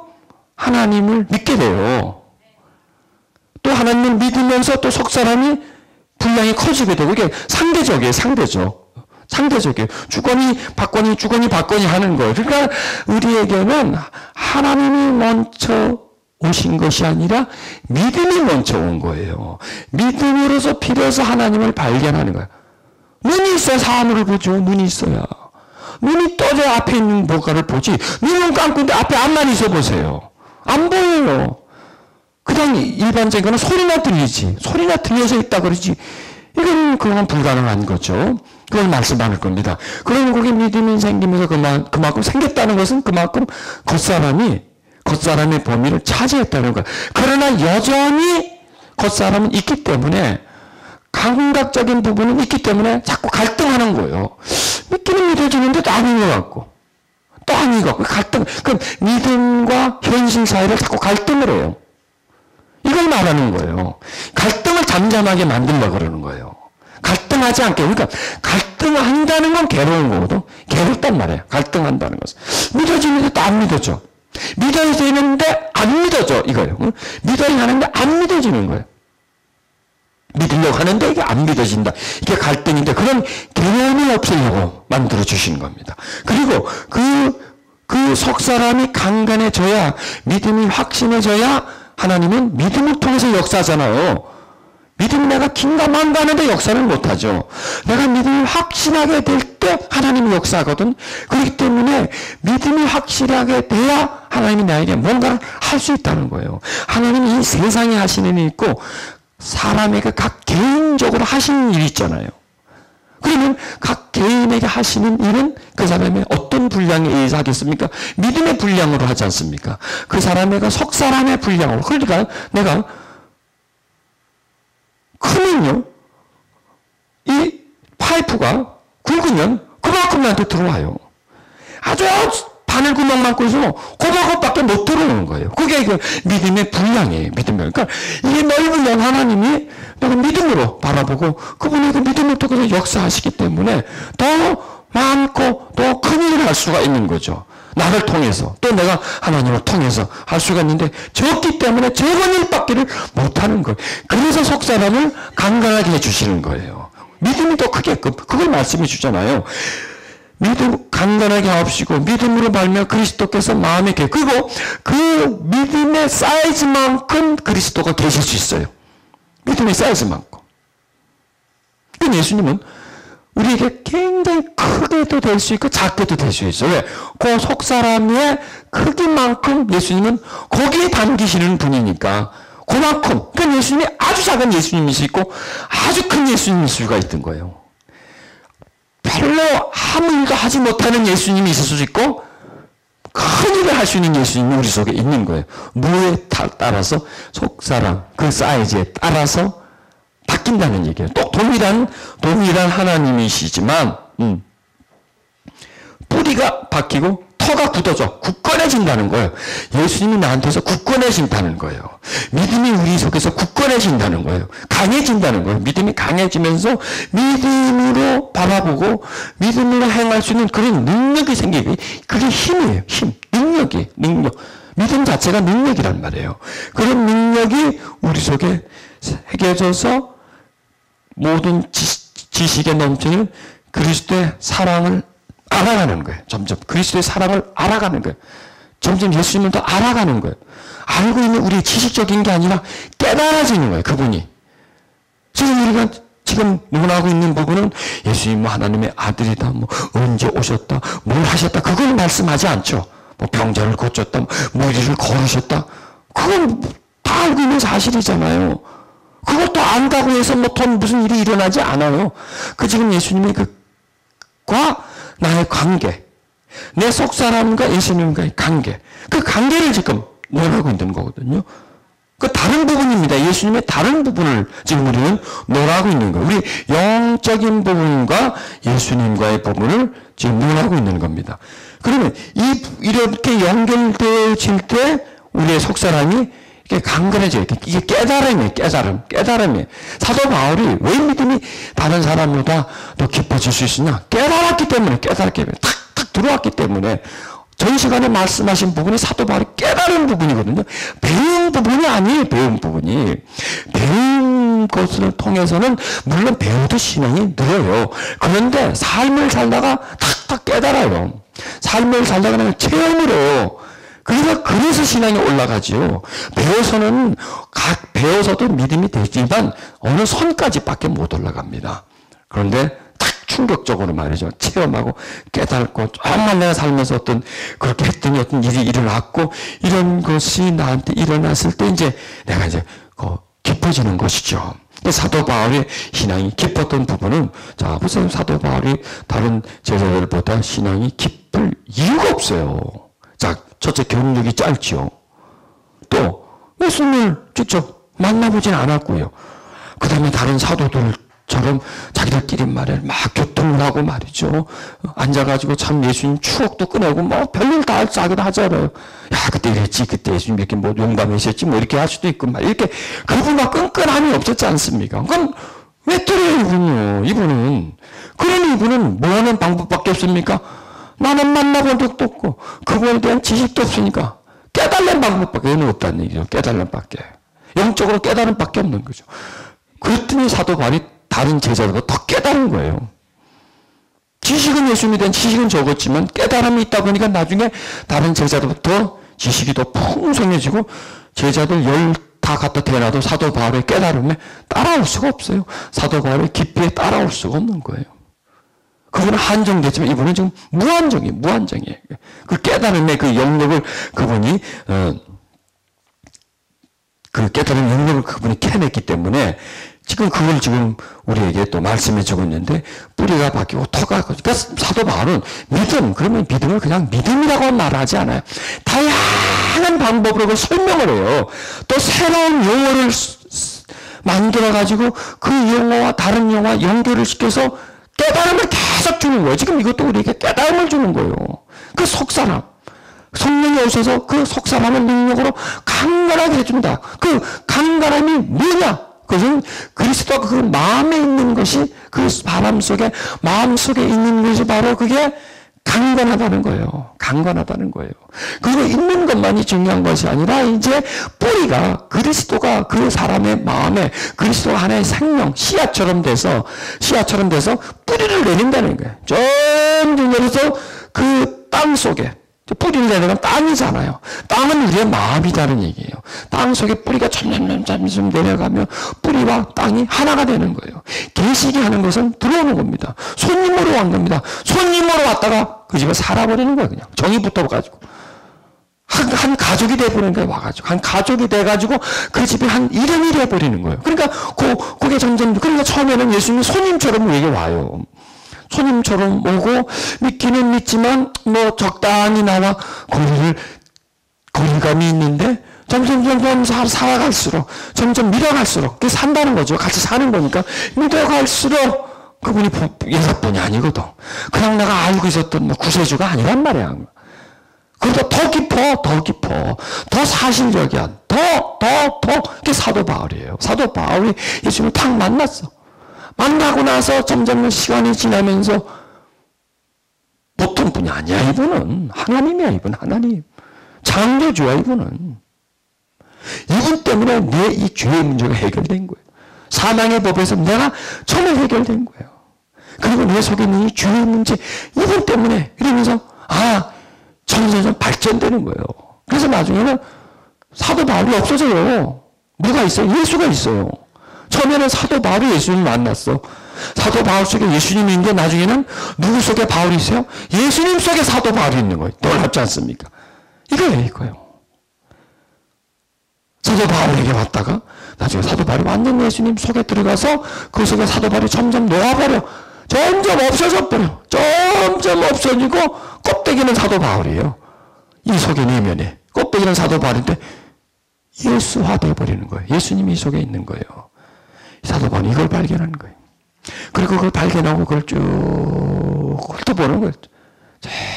하나님을 믿게 돼요. 또 하나님을 믿으면서 또 속 사람이 분량이 커지게 되고, 이게 상대적이에요. 상대적이에요. 주거니 받거니 하는 거예요. 그러니까 우리에게는 하나님이 먼저 오신 것이 아니라 믿음이 먼저 온 거예요. 믿음으로서 필요해서 하나님을 발견하는 거예요. 눈이 있어야 사물을 보죠. 눈이 있어야. 눈이 떠져야 앞에 있는 뭔가를 보지. 눈은 감고 있는데 앞에 앞만 있어 보세요. 안 보여요. 그냥 일반적인 거는 소리나 들리지. 소리나 들려서 있다 그러지. 이건 그건 불가능한 거죠. 그걸 말씀할 겁니다. 그런 거기 믿음이 생기면서 그만큼 생겼다는 것은 그만큼 겉사람의 범위를 차지했다는 거예요. 그러나 여전히 겉사람은 있기 때문에 감각적인 부분은 있기 때문에 자꾸 갈등하는 거예요. 믿기는 믿어지는데 또 아닌 것 같고 또 아닌 것 같고 갈등. 그럼 믿음과 현실 사이를 자꾸 갈등을 해요. 이걸 말하는 거예요. 갈등을 잠잠하게 만들려고 그러는 거예요. 갈등하지 않게. 그러니까 갈등한다는 건 괴로운 거거든. 괴롭단 말이에요. 갈등한다는 것은. 믿어지는데 또 안 믿어져. 믿어지는데 안 믿어져. 이거예요. 믿어야 하는데 안 믿어지는 거예요. 믿으려고 하는데 이게 안 믿어진다. 이게 갈등인데 그런 괴로움을 없애려고 만들어주시는 겁니다. 그리고 그 속 사람이 강건해져야, 믿음이 확신해져야 하나님은 믿음을 통해서 역사하잖아요. 믿음이 내가 긴가만가 하는데 역사를 못하죠. 내가 믿음이 확신하게 될 때 하나님이 역사하거든. 그렇기 때문에 믿음이 확실하게 돼야 하나님이 나에게 뭔가를 할 수 있다는 거예요. 하나님이 이 세상에 하시는 일이 있고 사람에게 각 개인적으로 하시는 일이 있잖아요. 그러면 각 개인에게 하시는 일은 그 사람의 어떤 분량에 의해서 하겠습니까? 믿음의 분량으로 하지 않습니까? 그 사람에게 속 사람의 분량으로. 그러니까 내가 크면요, 이 파이프가 굵으면 그만큼 나한테 들어와요. 아주 바늘 구멍만 꿔서 그만큼밖에 못 들어오는 거예요. 그게 그 믿음의 분량이에요. 믿음의. 그러니까 이게 넓으면 하나님이 내가 믿음으로 바라보고 그분이 그 믿음을 통해서 역사하시기 때문에 더 많고 더 큰 일을 할 수가 있는 거죠. 나를 통해서 또 내가 하나님을 통해서 할 수가 있는데 적기 때문에 적은 일밖에를 못하는 거예요. 그래서 속 사람을 강건하게 해주시는 거예요. 믿음이 더 크게끔 그걸 말씀해 주잖아요. 믿음 강건하게 하옵시고 믿음으로 말미암아 그리스도께서 마음에 계시고 그리고 그 믿음의 사이즈만큼 그리스도가 계실 수 있어요. 믿음의 사이즈만큼. 그 예수님은 우리에게 굉장히 크게도 될 수 있고 작게도 될 수 있어요. 왜? 그 속 사람의 크기만큼 예수님은 거기에 담기시는 분이니까 그만큼. 그러니까 예수님이 아주 작은 예수님일 수 있고 아주 큰 예수님일 수가 있던 거예요. 별로 아무 일도 하지 못하는 예수님이 있을 수도 있고 큰 일을 할 수 있는 예수님이 우리 속에 있는 거예요. 무에 따라서 속사람 그 사이즈에 따라서 바뀐다는 얘기예요. 또 동일한 하나님이시지만 뿌리가 바뀌고 터가 굳어져 굳건해진다는 거예요. 예수님이 나한테서 굳건해진다는 거예요. 믿음이 우리 속에서 굳건해진다는 거예요. 강해진다는 거예요. 믿음이 강해지면서 믿음으로 바라보고 믿음으로 행할 수 있는 그런 능력이 생기고 그게 힘이에요. 힘. 능력. 믿음 자체가 능력이란 말이에요. 그런 능력이 우리 속에 새겨져서 모든 지식에 넘치는 그리스도의 사랑을 알아가는 거예요. 점점 그리스도의 사랑을 알아가는 거예요. 점점 예수님을 더 알아가는 거예요. 알고 있는 우리의 지식적인 게 아니라 깨달아지는 거예요. 그분이. 지금 우리가 지금 논하고 있는 부분은 예수님 뭐 하나님의 아들이다, 뭐 언제 오셨다, 뭘 하셨다, 그걸 말씀하지 않죠. 뭐 병자를 고쳤다, 무리를 걸으셨다, 그건 다 알고 있는 사실이잖아요. 그것도 안다고 해서 뭐 돈 무슨 일이 일어나지 않아요. 그 지금 예수님의 그과 나의 관계, 내 속사람과 예수님과의 관계, 그 관계를 지금 논하고 있는 거거든요. 그 다른 부분입니다. 예수님의 다른 부분을 지금 우리는 논하고 있는 거예요. 우리 영적인 부분과 예수님과의 부분을 지금 논하고 있는 겁니다. 그러면 이렇게 연결되어질 때 우리의 속사람이 이게 강건해져요. 이게 깨달음이에요. 깨달음이에요. 사도 바울이 왜 믿음이 다른 사람보다 더 깊어질 수 있으냐? 깨달았기 때문에, 탁탁 들어왔기 때문에. 전 시간에 말씀하신 부분이 사도 바울이 깨달은 부분이거든요. 배운 부분이 아니에요. 배운 부분이. 배운 것을 통해서는 물론 배우도 신앙이 늘어요. 그런데 삶을 살다가 탁탁 깨달아요. 삶을 살다가 그냥 체험을 해요. 그래서 신앙이 올라가지요. 배워서도 믿음이 되지만 어느 선까지밖에 못 올라갑니다. 그런데 딱 충격적으로 말이죠. 체험하고 깨닫고 정말 내가 살면서 그렇게 했더니 어떤 일이 일어났고 이런 것이 나한테 일어났을 때 이제 내가 이제 깊어지는 것이죠. 사도 바울의 신앙이 깊었던 부분은, 자, 보세요. 사도 바울이 다른 제자들보다 신앙이 깊을 이유가 없어요. 자, 첫째, 경력이 짧지요. 또 예수님을 직접 만나보진 않았고요. 그 다음에 다른 사도들처럼 자기들끼리 말을 막 교통을 하고 말이죠. 앉아가지고 참 예수님 추억도 꺼내고 뭐 별일 다 자기도 하잖아요. 야, 그때 이랬지, 그때 예수님 이렇게 뭐 용감하셨지, 뭐 이렇게 할 수도 있고 막 이렇게 그분 막 끈끈함이 없었지 않습니까? 그건 왜 그래요, 이분은? 그러니 이분은 뭐 하는 방법밖에 없습니까? 나는 만나본 적도 없고 그거에 대한 지식도 없으니까 깨달는 방법밖에 없다는 얘기죠. 깨달는 밖에. 영적으로 깨달은 밖에 없는 거죠. 그랬더니 사도 바울이 다른 제자들보다 더 깨달은 거예요. 지식은 예수님에 대한 지식은 적었지만 깨달음이 있다 보니까 나중에 다른 제자들부터 지식이 더 풍성해지고 제자들 10 다 갖다 대놔도 사도 바울의 깨달음에 따라올 수가 없어요. 사도 바울의 깊이에 따라올 수가 없는 거예요. 그분은 한정됐지만 이분은 지금 무한정이에요. 그 깨달음의 그 영역을 그분이, 그 깨달은 영역을 그분이 캐냈기 때문에 지금 그걸 지금 우리에게 또 말씀해 주고 있는데 뿌리가 바뀌고 터가, 그러니까 사도 바울은 그러면 믿음을 그냥 믿음이라고 말하지 않아요. 다양한 방법으로 그걸 설명을 해요. 또 새로운 용어를 만들어가지고 그 용어와 다른 용어와 연결을 시켜서 깨달음을 계속 주는 거예요. 지금 이것도 우리에게 깨달음을 주는 거예요. 그 속사람. 성령이 오셔서 그 속사람을 능력으로 강건하게 해줍니다. 그 강건함이 뭐냐? 그것은 그리스도가 그 마음에 있는 것이, 그 바람 속에, 마음 속에 있는 것이 바로 그게 강건하다는 거예요. 강건하다는 거예요. 그거 있는 것만이 중요한 것이 아니라 이제 뿌리가 그리스도가 그 사람의 마음에 그리스도가 하나의 생명, 씨앗처럼 돼서 뿌리를 내린다는 거예요. 점점 내려서 그 땅 속에, 뿌리를 내는 건 땅이잖아요. 땅은 우리의 마음이라는 얘기예요. 땅 속에 뿌리가 점점 내려가면 뿌리와 땅이 하나가 되는 거예요. 계시게 하는 것은 들어오는 겁니다. 손님으로 온 겁니다. 손님으로 왔다가 그 집에 살아버리는 거예요. 그냥 정이 붙어가지고 한 가족이 돼버리는 거예요. 와가지고 한 가족이 돼가지고 그 집에 한 일원이 돼버리는 거예요. 그러니까 그게 점점, 그러니까 처음에는 예수님이 손님처럼 우리에게 와요. 손님처럼 오고 믿기는 믿지만 뭐 적당히 나와 거리감이 있는데 점점 살아갈수록, 점점 밀어갈수록, 그게 산다는 거죠. 같이 사는 거니까 밀어갈수록 그분이 예사뿐이 아니거든. 그냥 내가 알고 있었던 뭐 구세주가 아니란 말이야. 그러다 더 깊어. 더 사실적이야. 그게 사도 바울이에요. 사도 바울이 예수님을 탁 만났어. 만나고 나서 점점 시간이 지나면서 보통 분이 아니야. 이분은 하나님이야. 이분 하나님. 창조주야. 이분 때문에 내 이 죄의 문제가 해결된 거예요. 사망의 법에서 내가 처음에 해결된 거예요. 그리고 내 속에 있는 이 죄의 문제, 이분 때문에 이러면서 점점 발전되는 거예요. 그래서 나중에는 사도 바울이 없어져요. 누가 있어요? 예수가 있어요. 처음에는 사도 바울이 예수님을 만났어. 사도 바울 속에 예수님이 있는데 나중에는 누구 속에 바울이 있어요? 예수님 속에 사도 바울이 있는 거예요. 놀랍지 않습니까? 이거예요. 사도 바울에게 왔다가 나중에 사도 바울이 완전 예수님 속에 들어가서 그 속에 사도 바울이 점점 녹아버려. 점점 없어져 버려. 점점 없어지고 껍데기는 사도 바울이에요. 이 속에 내면에 껍데기는 사도 바울인데 예수화 되어버리는 거예요. 예수님이 이 속에 있는 거예요. 사도 바울이 이걸 발견하는 거예요. 그리고 그걸 발견하고 그걸 쭉 훑어보는 거예요.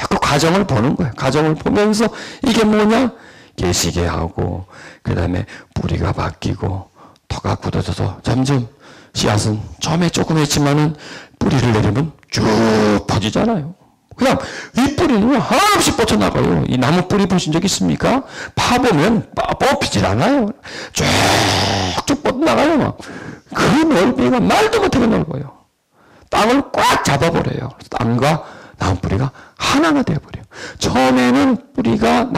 그 과정을 보는 거예요. 과정을 보면서 이게 뭐냐? 깨시게 하고 그 다음에 뿌리가 바뀌고 터가 굳어져서 점점 씨앗은 처음에 조금 했지만은 뿌리를 내리면 쭉 퍼지잖아요. 그냥 이 뿌리는 한없이 뻗쳐나가요. 이 나무 뿌리 보신 적 있습니까? 파보면 뽑히질 않아요. 쭉쭉 뻗어나가요. 그 넓이가 말도 못하게 넓어요. 땅을 꽉 잡아버려요. 땅과 나무 뿌리가 하나가 되어버려요. 처음에는 뿌리가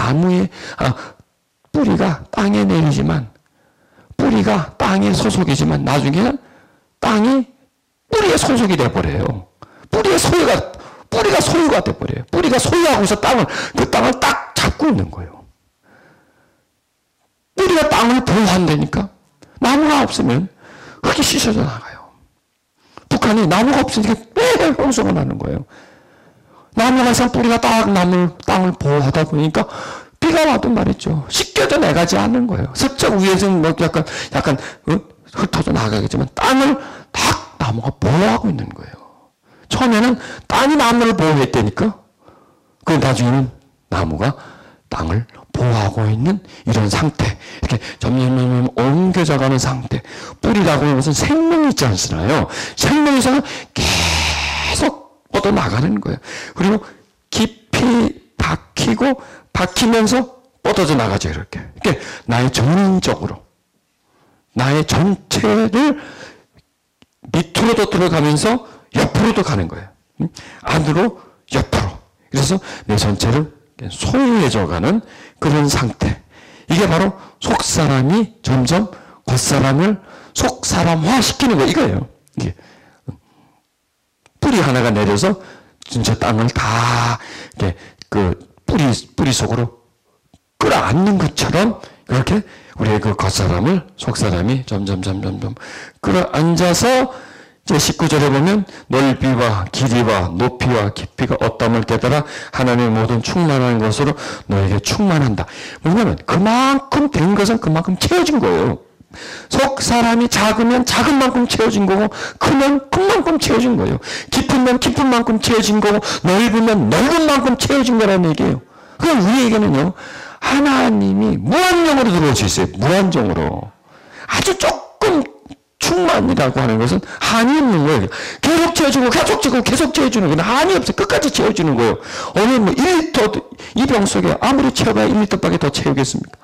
뿌리가 땅에 내리지만, 뿌리가 땅에 소속이지만, 나중에는 땅이 뿌리에 소속이 되어버려요. 뿌리가 소유가 되어버려요. 뿌리가 소유하고서 그 땅을 딱 잡고 있는 거예요. 뿌리가 땅을 보호한다니까? 나무가 없으면 흙이 씻어져 나가요. 북한이 나무가 없으니까 매일 홍수가 나는 거예요. 나무가 있으면 뿌리가 딱 땅을 보호하다 보니까 비가 와도 말이죠. 씻겨져 나가지 않는 거예요. 슬쩍 위에서는 뭐 약간 흩어져 나가겠지만 땅을 딱 나무가 보호하고 있는 거예요. 처음에는 땅이 나무를 보호했다니까. 그 나중에는 나무가 땅을 보호하고 있는 이런 상태. 이렇게 점점 옮겨져가는 상태. 뿌리라고 하는 것은 생명이 있지 않습니까? 생명에서는 계속 뻗어나가는 거예요. 그리고 깊이 박히면서 뻗어져 나가죠. 이렇게. 나의 전인적으로, 나의 전체를 밑으로도 들어가면서 옆으로도 가는 거예요. 안으로, 옆으로. 그래서 내 전체를 소유해져가는 그런 상태. 이게 바로 속사람이 점점 겉사람을 속사람화 시키는 거예요. 이거예요. 이게. 뿌리 하나가 내려서 진짜 땅을 다 이렇게 뿌리 속으로 끌어안는 것처럼 그렇게 우리의 그 겉사람을 속사람이 점점 끌어안자서 이제 19절에 보면 넓이와 길이와 높이와 깊이가 어떠함을 깨달아 하나님의 모든 충만한 것으로 너에게 충만한다. 뭐냐면 그만큼 된 것은 그만큼 채워진 거예요. 속 사람이 작으면 작은 만큼 채워진 거고 크면 큰 만큼 채워진 거예요. 깊으면 깊은 만큼 채워진 거고 넓으면 넓은 만큼 채워진 거라는 얘기예요. 그럼 우리에게는요, 하나님이 무한정으로 들어올 수 있어요. 무한정으로. 아주 조금 충만이라고 하는 것은 한이 없는 거예요. 계속 채워주고 계속 채워주는 거는 한이 없어요. 끝까지 채워주는 거예요. 어느 1리터, 이 병 속에 아무리 채워봐야 1리터밖에 더 채우겠습니까?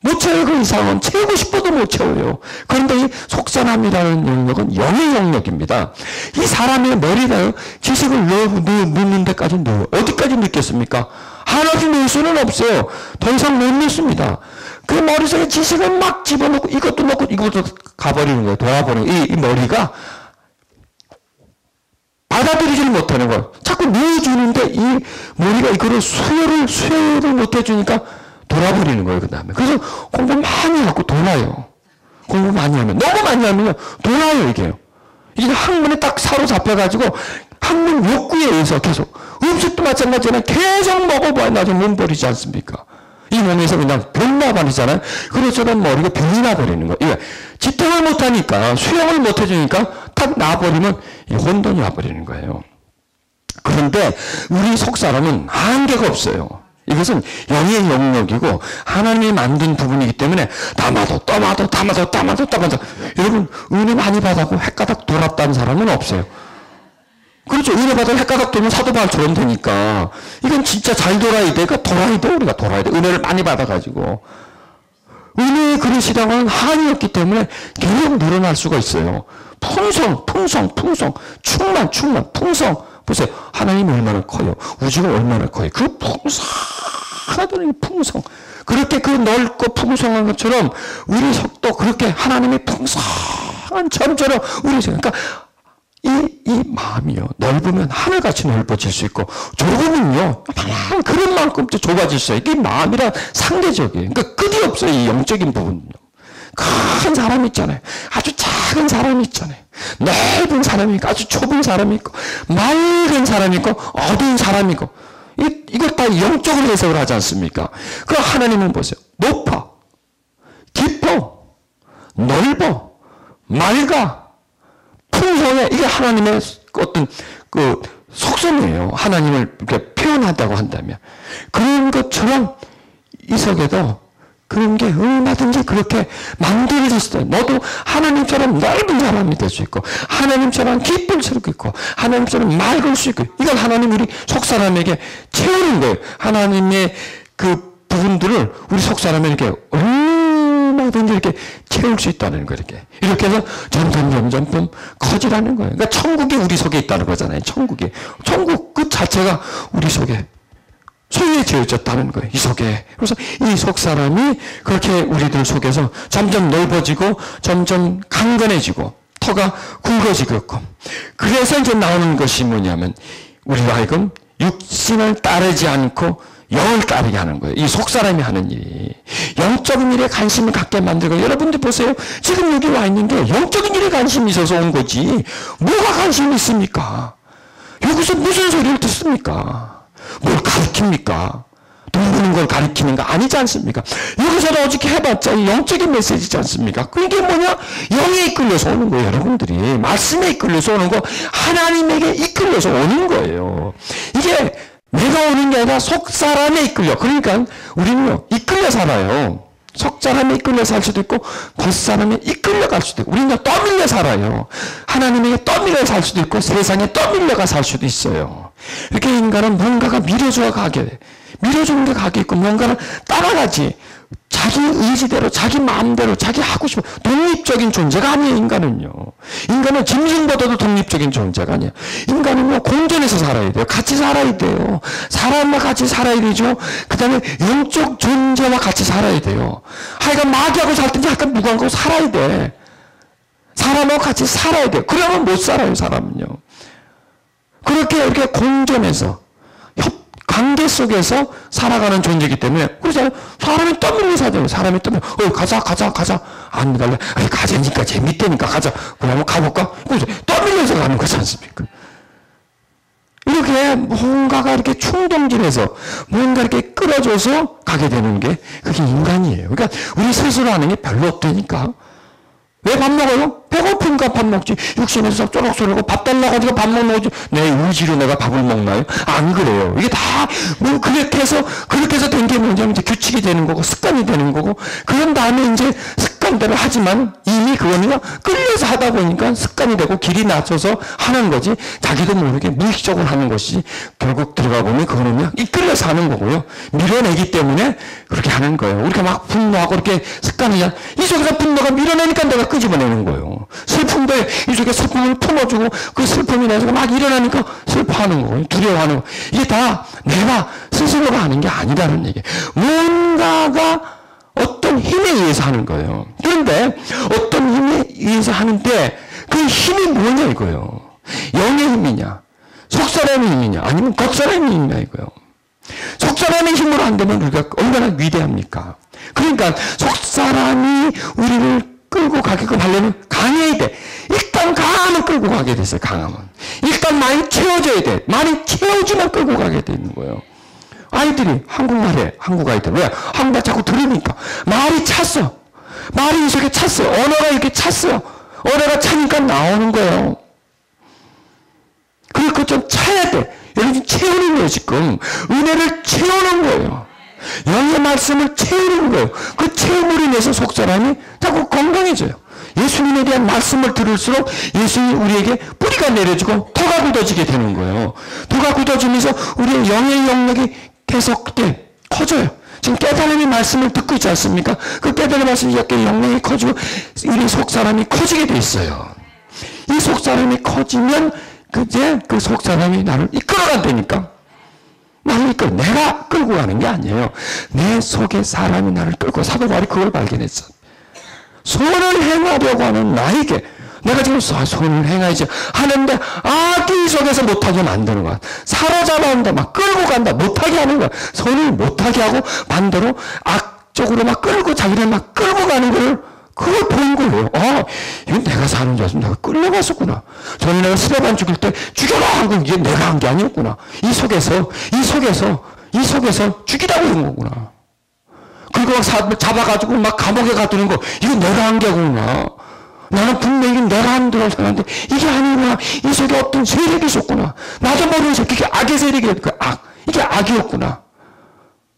못 채울 그 이상은 채우고 싶어도 못 채워요. 그런데 이 속사람이라는 영역은 영의 영역입니다. 이 사람의 머리가 지식을 넣는 데까지 넣어요. 어디까지 넣겠습니까? 하나씩 넣을 수는 없어요. 더 이상 못 넣습니다. 그 머릿속에 지식을 막 집어넣고 이것도 넣고 이것도 가버리는 거예요. 돌아버리는 거예요. 이 머리가 받아들이지를 못하는 거예요. 자꾸 넣어주는데 이 머리가 이거를 수혈을 못해주니까 돌아버리는 거예요, 그 다음에. 그래서 공부 많이 하고 돌아요. 공부 많이 하면. 너무 많이 하면 돌아요, 이게. 이게 학문에 딱 사로잡혀가지고 학문 욕구에 의해서 계속. 음식도 마찬가지잖아요. 계속 먹어봐야 나중에 몸 버리지 않습니까? 이 몸에서 그냥 병 나버리잖아요. 그래서는 머리가 병이 나버리는 거예요. 이게 지탱을 못하니까, 수용을 못해주니까 딱 나버리면 혼돈이 와버리는 거예요. 그런데 우리 속사람은 한계가 없어요. 이것은 영의 영역이고 하나님이 만든 부분이기 때문에 담아도 여러분 은혜 많이 받았고 헷가닥 돌았다는 사람은 없어요. 그렇죠. 은혜 받으면 헷가닥 돌면 사도 바울처럼 되니까 이건 진짜 잘 돌아야 돼. 우리가 돌아야 돼. 은혜를 많이 받아가지고 은혜의 그릇이라고 하는 한이 없기 때문에 계속 늘어날 수가 있어요. 풍성, 충만, 풍성. 보세요. 하나님이 얼마나 커요. 우주가 얼마나 커요. 그 풍성하다는 풍성. 그렇게 그 넓고 풍성한 것처럼 우리 속도 그렇게 하나님의 풍성한 점처럼 우리 속. 그러니까 이 마음이요. 넓으면 하늘같이 넓어질 수 있고 좁으면요. 그런 만큼 좁아질 수 있어요. 이게 마음이란 상대적이에요. 그러니까 끝이 없어요. 이 영적인 부분은요. 큰 사람이 있잖아요. 아주 작은 사람이 있잖아요. 넓은 사람이 있고 아주 좁은 사람이 있고 맑은 사람이 있고 어두운 사람이 있고 이걸 다 영적으로 해석을 하지 않습니까? 그럼 하나님은 보세요. 높아, 깊어, 넓어, 맑아, 풍성해. 이게 하나님의 어떤 그 속성이에요. 하나님을 이렇게 표현한다고 한다면. 그런 것처럼 이석에도 그런 게 얼마든지 그렇게 만들어졌어요. 너도 하나님처럼 넓은 사람이 될 수 있고, 하나님처럼 기쁠 수 있고, 하나님처럼 맑을 수 있고, 이걸 하나님 우리 속사람에게 채우는 거예요. 하나님의 그 부분들을 우리 속사람에게 얼마든지 이렇게 채울 수 있다는 거예요. 이렇게 해서 점점 커지라는 거예요. 그러니까 천국이 우리 속에 있다는 거잖아요. 천국 그 자체가 우리 속에 소유에 지어졌다는 거예요. 이 속에. 그래서 이 속사람이 그렇게 우리들 속에서 점점 넓어지고 점점 강건해지고 터가 굵어지고 그래서 이제 나오는 것이 뭐냐면 우리가 하여금 육신을 따르지 않고 영을 따르게 하는 거예요. 이 속사람이 하는 일이. 영적인 일에 관심을 갖게 만들고 여러분들 보세요. 지금 여기 와 있는 게 영적인 일에 관심이 있어서 온 거지 뭐가 관심이 있습니까? 여기서 무슨 소리를 듣습니까? 뭘 가르칩니까? 돈 버는 걸 가르치는 거 아니지 않습니까? 여기서도 어저께 해봤자 영적인 메시지지 않습니까? 그게 뭐냐? 영에 이끌려서 오는 거예요. 여러분들이 말씀에 이끌려서 오는 거 하나님에게 이끌려서 오는 거예요. 이게 내가 오는 게 아니라 속사람에 이끌려. 그러니까 우리는요 이끌려 살아요. 속사람에 이끌려 살 수도 있고 겉사람에 이끌려 갈 수도 있고 우리는 떠밀려 살아요. 하나님에게 떠밀려 살 수도 있고 세상에 떠밀려가 살 수도 있어요. 이렇게 인간은 뭔가가 밀어주어 가게 돼. 밀어주는 게 가게 있고 뭔가를 따라가지. 자기 의지대로 자기 마음대로 자기 하고 싶은 독립적인 존재가 아니에요. 인간은 짐승보다도 독립적인 존재가 아니에요. 인간은요 공존해서 살아야 돼요. 같이 살아야 돼요. 사람과 같이 살아야 되죠. 그 다음에 영적 존재와 같이 살아야 돼요. 하여간 마귀하고 살 때는 약간 무관하고 살아야 돼. 사람하고 같이 살아야 돼요. 그러면 못 살아요. 사람은요. 그렇게 이렇게 공존해서 관계 속에서 살아가는 존재이기 때문에 그래서 사람이 떠밀려 살아요. 사람이 떠밀려 가자 안 갈래? 아니 가자니까 재밌다니까 가자. 그래 한번 가볼까? 그래서 떠밀려서 가는 거지 않습니까? 이렇게 뭔가가 이렇게 충동질해서 뭔가 이렇게 끌어줘서 가게 되는 게 그게 인간이에요. 그러니까 우리 스스로 하는 게 별로 없다니까. 왜 밥 먹어요? 배고프니까 밥 먹지. 육신에서 쪼록쪼록 밥 달라고 하니까 밥 먹는 거지. 내 의지로 내가 밥을 먹나요? 안 그래요. 이게 다, 뭐, 그렇게 해서 된 게 뭐냐면 이제 규칙이 되는 거고, 습관이 되는 거고, 그런 다음에 이제 습관대로 하지만 이미 그거는요, 끌려서 하다 보니까 습관이 되고 길이 낮춰서 하는 거지, 자기도 모르게 무의식적으로 하는 것이 결국 들어가 보면 그거는요, 이끌려서 하는 거고요. 밀어내기 때문에 그렇게 하는 거예요. 우리가 막 분노하고 이렇게 습관이, 이 속에서 분노가 밀어내니까 내가 끄집어내는 거예요. 슬픔도 이쪽에 슬픔을 품어주고 그 슬픔이 내서 막 일어나니까 슬퍼하는 거예요. 두려워하는 거. 이게 다 내가 스스로가 하는 게 아니라는 얘기예요. 뭔가가 어떤 힘에 의해서 하는 거예요. 그런데 어떤 힘에 의해서 하는데 그 힘이 뭐냐 이거예요. 영의 힘이냐 속사람의 힘이냐 아니면 겉사람의 힘이냐 이거예요. 속사람의 힘으로 한다면 우리가 얼마나 위대합니까? 그러니까 속사람이 우리를 끌고 가게끔 하려면 강해야 돼. 일단 강하면 끌고 가게 됐어요. 강하면. 일단 많이 채워줘야 돼. 많이 채워주면 끌고 가게 되는 거예요. 아이들이 한국말해. 한국 아이들. 왜? 한국말 자꾸 들으니까. 말이 찼어. 말이 이 속에 찼어요. 언어가 이렇게 찼어요. 언어가 차니까 나오는 거예요. 그걸 좀 차야 돼. 여러분 채우는 거예요 지금. 은혜를 채우는 거예요. 영의 말씀을 채우는 거예요. 그 채움으로 인해서 속사람이 자꾸 건강해져요. 예수님에 대한 말씀을 들을수록 예수님이 우리에게 뿌리가 내려지고 터가 굳어지게 되는 거예요. 터가 굳어지면서 우리의 영의 영역이 계속 커져요. 지금 깨달음의 말씀을 듣고 있지 않습니까? 그 깨달음의 말씀이 이렇게 영역이 커지고 우리 속사람이 커지게 돼 있어요. 이 속사람이 커지면 그제 그 속사람이 나를 이끌어간다니까. 나를 이끌어. 내가 끌고 가는 게 아니에요. 내 속에 사람이 나를 끌고 사도 바울이 그걸 발견했어. 선을 행하려고 하는 나에게 내가 지금 선을 행하지 하는데 악의 속에서 못하게 만드는 거야. 사로잡아 온다. 막 끌고 간다. 못하게 하는 거야. 선을 못하게 하고 반대로 악적으로 막 끌고 자기를 막 끌고 가는 걸 그걸 본 거예요. 이건 내가 사는 줄 알았으면 내가 끌려갔었구나. 전에 내가 스데반 죽일 때 죽여라 하고 이게 내가 한 게 아니었구나. 이 속에서 죽이라고 한 거구나. 그리고 막 잡아가지고 막 감옥에 가두는 거, 이건 내가 한 게 아니구나. 나는 분명히 내가 한 줄 알았는데 이게 아니구나. 이 속에 어떤 세력이 있었구나. 나도 모르면서 그게 악의 세력이었구나. 이게 악이었구나.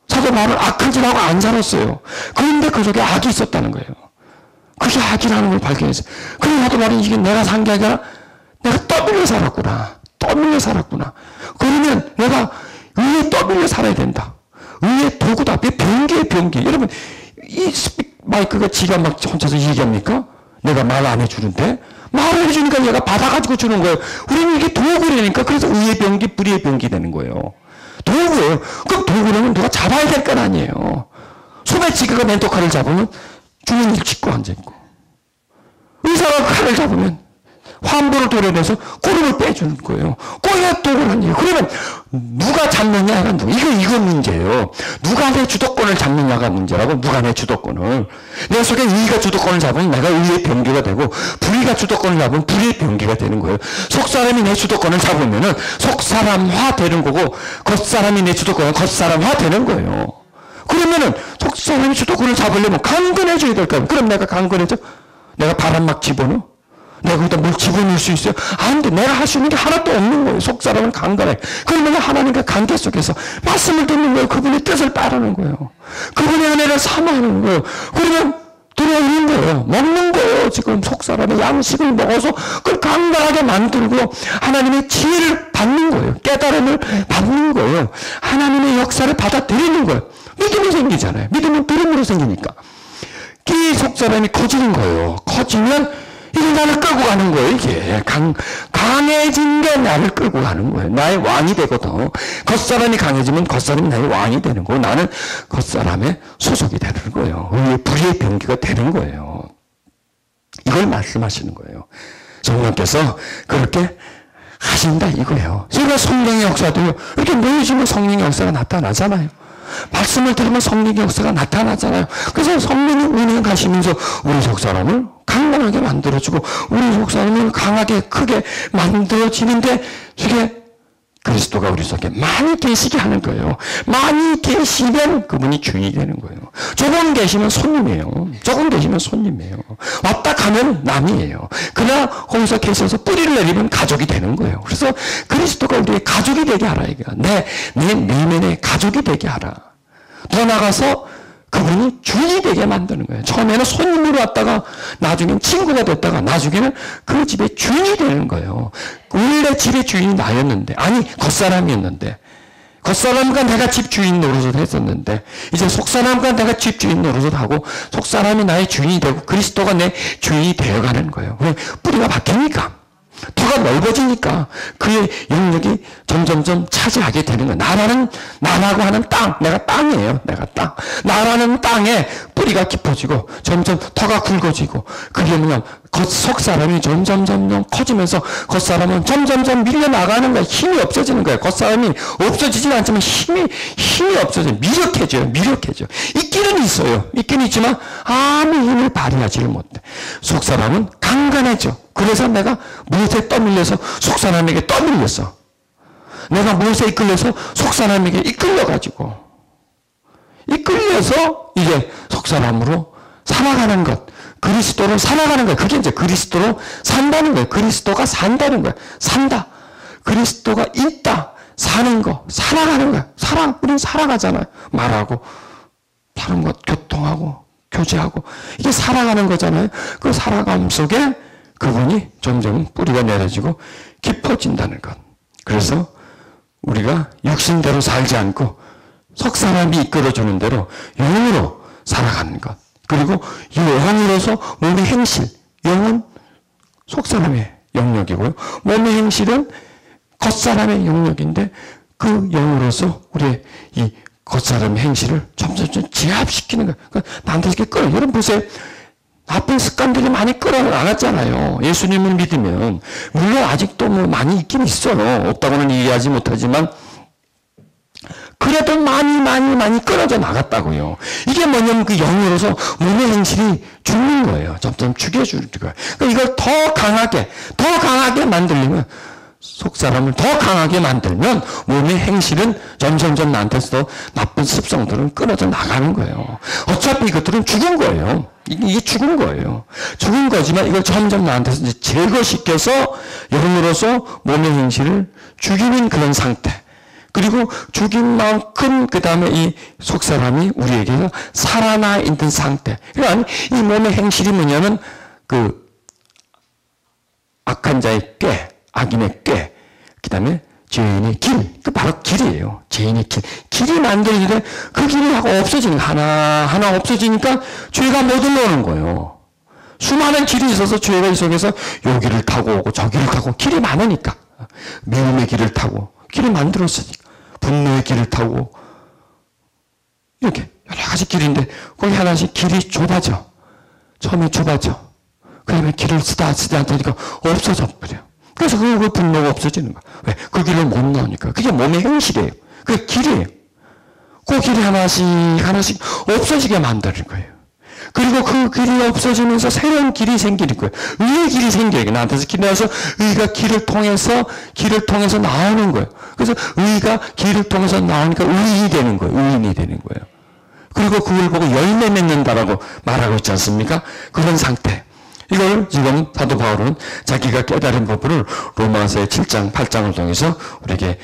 사도 바울은 악한 짓 하고 안 살았어요. 그런데 그 속에 악이 있었다는 거예요. 그게 악이라는 걸 발견했어요. 그래서 사도 바울은 이게 내가 산 게 아니라 내가 떠밀려 살았구나. 그러면 내가 의에 떠밀려 살아야 된다. 의의 도구다. 병기의 병기. 여러분, 이 마이크가 지가 막 혼자서 얘기합니까? 내가 말 안 해주는데? 말을 해주니까 얘가 받아가지고 주는 거예요. 우리는 이게 도구라니까. 그래서 의의 병기, 불의의 병기 되는 거예요. 도구예요. 그럼 도구라면 누가 잡아야 될 건 아니에요. 소매치기가 멘토칼을 잡으면 주머니를 짚고 앉아있고, 의사가 칼을 잡으면 환부를 도려내서 고름을 빼주는 거예요. 꼬야 도구라니요. 그러면 누가 잡느냐가 이거 문제예요. 누가 내 주도권을 잡느냐가 문제라고. 누가 내 주도권을. 내 속에 의가 주도권을 잡으면 내가 의의 병기가 되고, 불의가 주도권을 잡으면 불의의 병기가 되는 거예요. 속사람이 내 주도권을 잡으면은 속사람화 되는 거고, 겉사람이 내 주도권은 겉사람화 되는 거예요. 그러면은 속사람이 주도권을 잡으려면 강건해져야 될까요? 그럼 내가 강건해져? 내가 바람 막 집어넣어? 내가 거기다 뭘 집어넣을 수 있어요? 안 돼. 내가 할 수 있는 게 하나도 없는 거예요. 속사람은 강건해. 그러면 하나님과 관계 속에서 말씀을 듣는 거예요. 그분의 뜻을 따르는 거예요. 그분의 은혜를 사모하는 거예요. 그러면 들어오는 거예요. 먹는 거예요. 지금 속사람의 양식을 먹어서 그걸 강건하게 만들고 하나님의 지혜를 받는 거예요. 깨달음을 받는 거예요. 하나님의 역사를 받아들이는 거예요. 믿음이 생기잖아요. 믿음은 들음으로 생기니까. 이 속사람이 커지는 거예요. 커지면 이게 나를 끌고 가는 거예요. 이게 강해진 게 나를 끌고 가는 거예요. 나의 왕이 되거든. 겉사람이 강해지면 겉사람이 나의 왕이 되는 거고, 나는 겉사람의 소속이 되는 거예요. 의의 불의의 병기가 되는 거예요. 이걸 말씀하시는 거예요. 성령께서 그렇게 하신다 이거예요. 제가 성령의 역사도요, 이렇게 모여지면 성령의 역사가 나타나잖아요. 말씀을 들으면 성령의 역사가 나타나잖아요. 그래서 성령이 운행 가시면서 우리 속사람을 강건하게 만들어주고, 우리 속사람을 강하게 크게 만들어지는데, 이게 그리스도가 우리 속에 많이 계시게 하는 거예요. 많이 계시면 그분이 주인이 되는 거예요. 조금 계시면 손님이에요. 조금 계시면 손님이에요. 왔다 가면 남이에요. 그러나 거기서 계셔서 뿌리를 내리면 가족이 되는 거예요. 그래서 그리스도가 우리의 가족이 되게 하라. 내 내면의 가족이 되게 하라. 더 나가서 그분이 주인이 되게 만드는 거예요. 처음에는 손님으로 왔다가 나중에는 친구가 됐다가 나중에는 그 집의 주인이 되는 거예요. 원래 집의 주인이 나였는데, 아니 겉사람이었는데, 겉사람과 내가 집 주인 노릇을 했었는데, 이제 속사람과 내가 집 주인 노릇을 하고, 속사람이 나의 주인이 되고 그리스도가 내 주인이 되어가는 거예요. 왜? 뿌리가 바뀌니까, 터가 넓어지니까 그의 영역이 점점점 차지하게 되는 거예요. 나라고 하는 땅, 내가 땅이에요. 내가 땅. 나라는 땅에 뿌리가 깊어지고 점점 터가 굵어지고, 그게 뭐냐, 겉속사람이 점점 커지면서 겉사람은 점점 밀려나가는 거예요. 힘이 없어지는 거예요. 겉사람이 없어지지는 않지만 힘이 없어져요. 미력해져요. 있기는 있어요. 있기는 있지만 아무 힘을 발휘하지를 못해. 속사람은 강건해져. 그래서 내가 무엇에 떠밀려서 속사람에게 떠밀렸어. 내가 무엇에 이끌려서 속사람에게 이끌려서 이제 속사람으로 살아가는 것, 그리스도로 살아가는 거예요. 그게 이제 그리스도로 산다는 거예요. 그리스도가 산다는 거예요. 산다. 그리스도가 있다. 사는 거, 살아가는 거예요. 우리는 살아가잖아요. 말하고, 사람과 교통하고, 교제하고, 이게 살아가는 거잖아요. 그 살아감 속에 그분이 점점 뿌리가 내려지고 깊어진다는 것. 그래서 우리가 육신대로 살지 않고 속사람이 이끌어주는 대로 영으로 살아가는 것. 그리고 영으로서 몸의 행실, 영은 속사람의 영역이고요. 몸의 행실은 겉사람의 영역인데, 그 영으로서 우리의 이 겉사람의 행실을 점점 제압시키는 거예요. 그러니까 나한테 이렇게 끌어. 여러분 보세요. 나쁜 습관들이 많이 끌어나갔잖아요. 예수님을 믿으면. 물론 아직도 뭐 많이 있긴 있어요. 없다고는 얘기하지 못하지만, 그래도 많이 끌어져 나갔다고요. 이게 뭐냐면 그 영으로서 몸의 행실이 죽는 거예요. 점점 죽여주는 거예요. 그러니까 이걸 더 강하게 만들려면, 속사람을 더 강하게 만들면 몸의 행실은 점점점 나한테서 나쁜 습성들은 끊어져 나가는 거예요. 어차피 이것들은 죽은 거예요. 이게 죽은 거예요. 죽은 거지만 이걸 점점 나한테서 이제 제거시켜서 영으로서 몸의 행실을 죽이는 그런 상태. 그리고 죽인 만큼 그 다음에 이 속사람이 우리에게서 살아나 있는 상태. 그러니까 이 몸의 행실이 뭐냐면 그 악한 자의 꾀, 악인의 꾀, 그 다음에 죄인의 길, 그 바로 길이에요. 죄인의 길. 길이 만들어지는데 그 길이 없어지는 하나 없어지니까 죄가 못 올라오는 거예요. 수많은 길이 있어서 죄가 이 속에서 요 길을 타고 오고 저 길을 타고 길이 많으니까 미움의 길을 타고 길을 만들었으니까 분노의 길을 타고 이렇게 여러 가지 길인데 거기 하나씩 길이 좁아져. 처음에 좁아져. 그 다음에 길을 쓰다 하니까 없어져 버려. 그래서 그 분노가 없어지는 거야. 왜? 그 길을 못 나오니까. 그게 몸의 행실이에요. 그게 길이에요. 그 길이 하나씩 없어지게 만드는 거예요. 그리고 그 길이 없어지면서 새로운 길이 생기는 거예요. 의의 길이 생겨요. 나한테서 길이 나서 의가 길을 통해서 나오는 거예요. 그래서 의가 길을 통해서 나오니까 의인이 되는 거예요. 의인이 되는 거예요. 그리고 그걸 보고 열매 맺는다라고 말하고 있지 않습니까? 그런 상태. 이걸 지금 사도 바울은 자기가 깨달은 부분을 로마서의 7장, 8장을 통해서 우리에게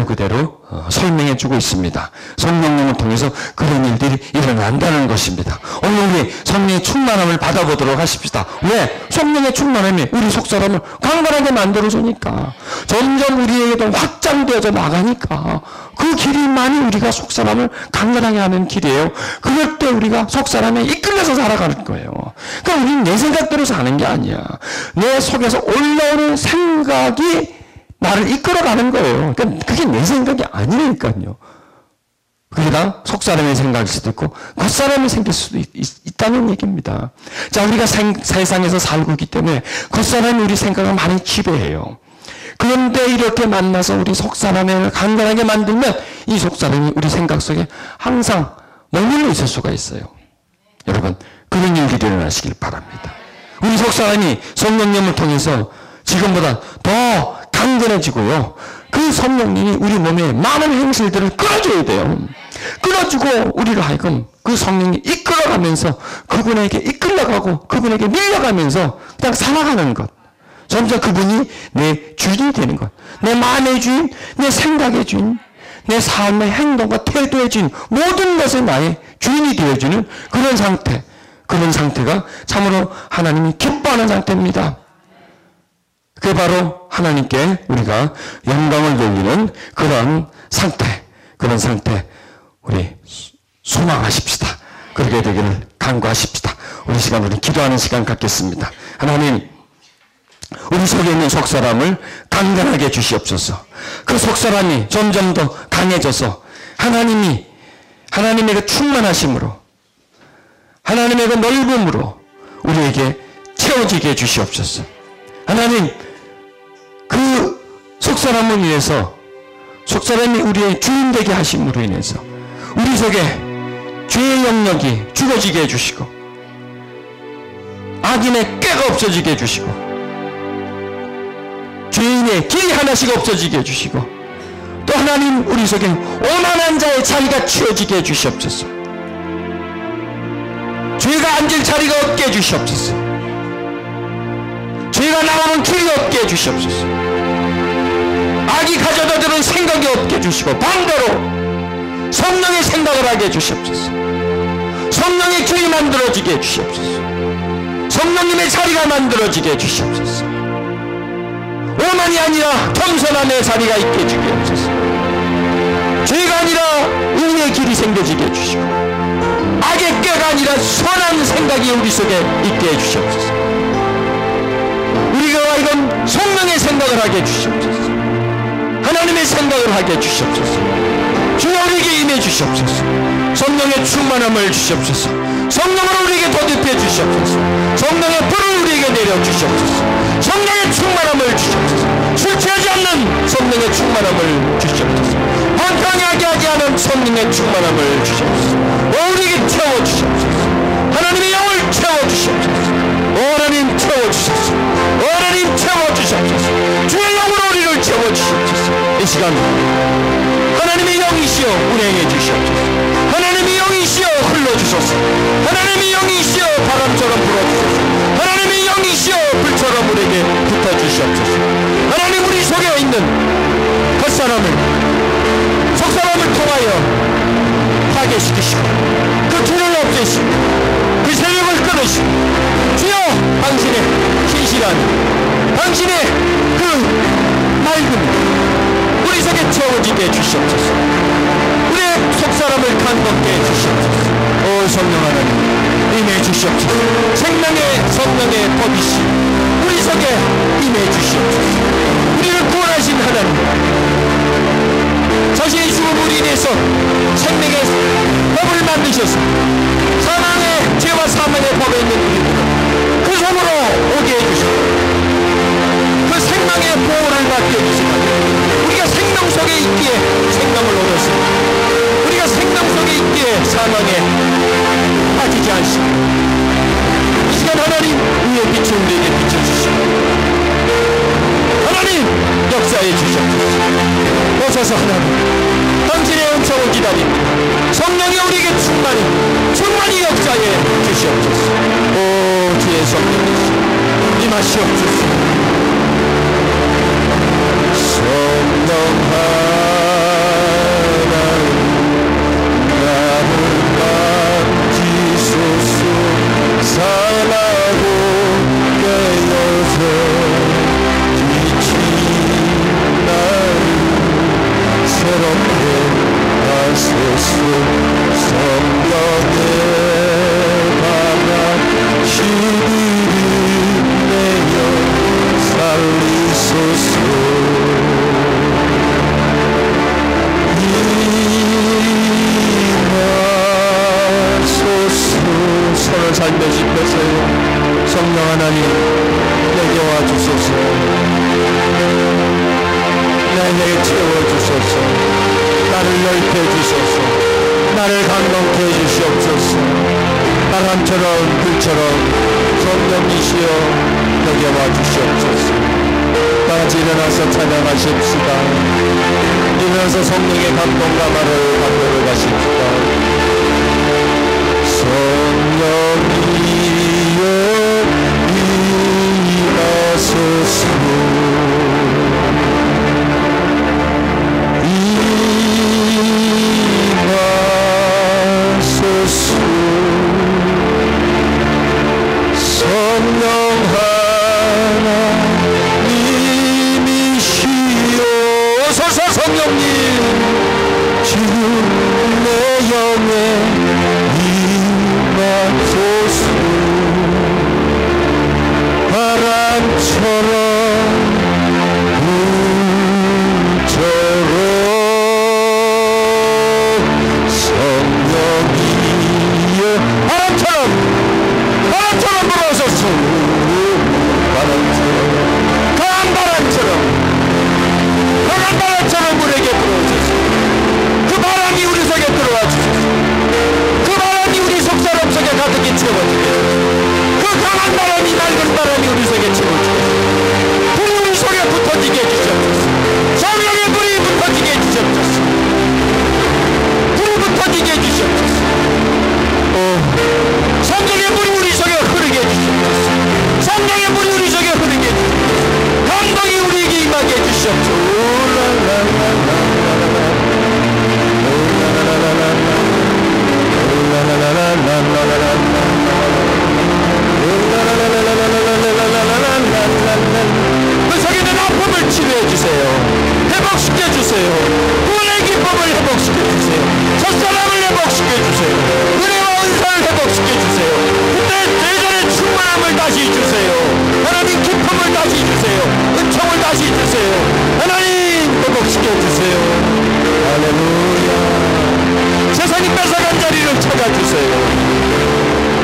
그대로 설명해 주고 있습니다. 성령님을 통해서 그런 일들이 일어난다는 것입니다. 오늘 우리 성령의 충만함을 받아보도록 하십시다. 왜? 성령의 충만함이 우리 속사람을 강건하게 만들어주니까 점점 우리에게도 확장되어져 나가니까 그 길이만이 우리가 속사람을 강건하게 하는 길이에요. 그럴 때 우리가 속사람에 이끌려서 살아가는 거예요. 그러니까 우리는 내 생각대로 사는 게 아니야. 내 속에서 올라오는 생각이 나를 이끌어가는 거예요. 그러니까 그게 내 생각이 아니니까요. 그게 다 속사람의 생각일 수도 있고 겉사람이 생길 수도 있다는 얘기입니다. 자, 우리가 세상에서 살고 있기 때문에 겉사람이 우리 생각을 많이 지배해요. 그런데 이렇게 만나서 우리 속사람을 강건하게 만들면 이 속사람이 우리 생각 속에 항상 머물러 있을 수가 있어요. 여러분, 그런 일들이 일어나시길 바랍니다. 우리 속사람이 성령님을 통해서 지금보다 더 강건해지고요. 그 성령님이 우리 몸에 많은 행실들을 끌어줘야 돼요. 끌어주고 우리를 하여금 그 성령이 이끌어가면서 그분에게 이끌려가고 그분에게 밀려가면서 그냥 살아가는 것. 점점 그분이 내 주인이 되는 것. 내 마음의 주인, 내 생각의 주인, 내 삶의 행동과 태도의 주인, 모든 것의 나의 주인이 되어주는 그런 상태. 그런 상태가 참으로 하나님이 기뻐하는 상태입니다. 그게 바로 하나님께 우리가 영광을 돌리는 그런 상태 우리 소망하십시다. 그렇게 되기를 간구하십시다. 우리 시간 우리 기도하는 시간 갖겠습니다. 하나님, 우리 속에 있는 속사람을 강건하게 주시옵소서. 그 속사람이 점점 더 강해져서 하나님의 그 충만하심으로 하나님의 그 넓음으로 우리에게 채워지게 해주시옵소서. 하나님, 그 속사람을 위해서 속사람이 우리의 주인 되게 하심으로 인해서 우리 속에 죄의 영역이 죽어지게 해주시고 악인의 꾀가 없어지게 해주시고 죄인의 길이 하나씩 없어지게 해주시고 또 하나님 우리 속에 오만한 자의 자리가 치워지게 해주시옵소서. 죄가 앉을 자리가 없게 해주시옵소서. 죄가 나오는 길이 없게 해주시옵소서. 악이 가져다 드는 생각이 없게 해주시고 반대로 성령의 생각을 하게 해주시옵소서. 성령의 길이 만들어지게 해주시옵소서. 성령님의 자리가 만들어지게 해주시옵소서. 오만이 아니라 겸손함의 자리가 있게 해주게 해주소서. 죄가 아니라 의의 길이 생겨지게 해주시고 악의 꾀가 아니라 선한 생각이 우리 속에 있게 해주시옵소서. 우리가 하여금 성령의 생각을 하게 해주시옵소서. 하나님의 생각을 하게 해주시옵소서. 주여 우리에게 임해 주시옵소서. 성령의 충만함을 주시옵소서. 성령으로 우리에게 덧입혀 주시옵소서. 성령의 불을 우리에게 내려 주시옵소서. 성령의 충만함을 주시옵소서. 술 취하지 않는 성령의 충만함을 주시옵소서. 방탕하게 하지 않은 성령의 충만함을 주시옵소서. 우리에게 채워 주시옵소서. 하나님의 영을 채워 시간 하나님의 영이시여 운행해 주시옵소서. 하나님의 영이시여 흘러주소서. 하나님의 영이시여 바람처럼 불어주소서. 하나님의 영이시여 불처럼 우리에게 붙어주시옵소서. 하나님 우리 속에 있는 겉사람을 속사람을 통하여 파괴시키시고 그 길을 없애시고 그 세력을 끊으시고 주여 당신의 신실한 당신의 그 맑음 우리 속에 채워지게 해주시옵소서. 우리의 속사람을 감동케 해주시옵소서. 오 성령 하나님 임해 주시옵소서. 생명의 성령의 법이시 우리 속에 임해 주시옵소서. 우리를 구원하신 하나님 자신의 죽음으로 인해서 생명의 법을 만드셔서 사망의 죄와 사망의 법에 있는 우리를 그 속으로 오게 해주시고 그 생명의 보호를 받게 해주시고 우리가 생명 속에 있기에 생명을 얻었습니다. 우리가 생명 속에 있기에 사망에 빠지지 않습니다. 이 시간 하나님 위의 빛을 우리에게 비춰주시고 하나님 역사해 주시옵소서. 오셔서 하나님 당신의 음성을 기다립니다. 성령이 우리에게 충만히 역사해 주시옵소서. 오 주의 성령이시여 임하시옵소서. 성령 하나님 나를 만지소서. 살아고 깨어서 새롭게 하소서. 성령의 바람 시들이내어 살리소서. 임하소서. 손을 살며시 펴세요. 성령 하나님 내게 와주소서. 나에게 채워주소서. 나를 넓혀 주소서. 나를 감동케 해주시옵소서. 바람처럼 불처럼 성령이시여 내게 와주시옵소서. 다같이 일어나서 찬양하십시다. 일어나서 성령의 감동과 말을 감동을 가십시다. 성령이여 임하소서.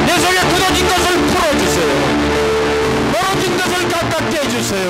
내 속에 굳어진 것을 풀어주세요. 멀어진 것을 가깝게 해주세요.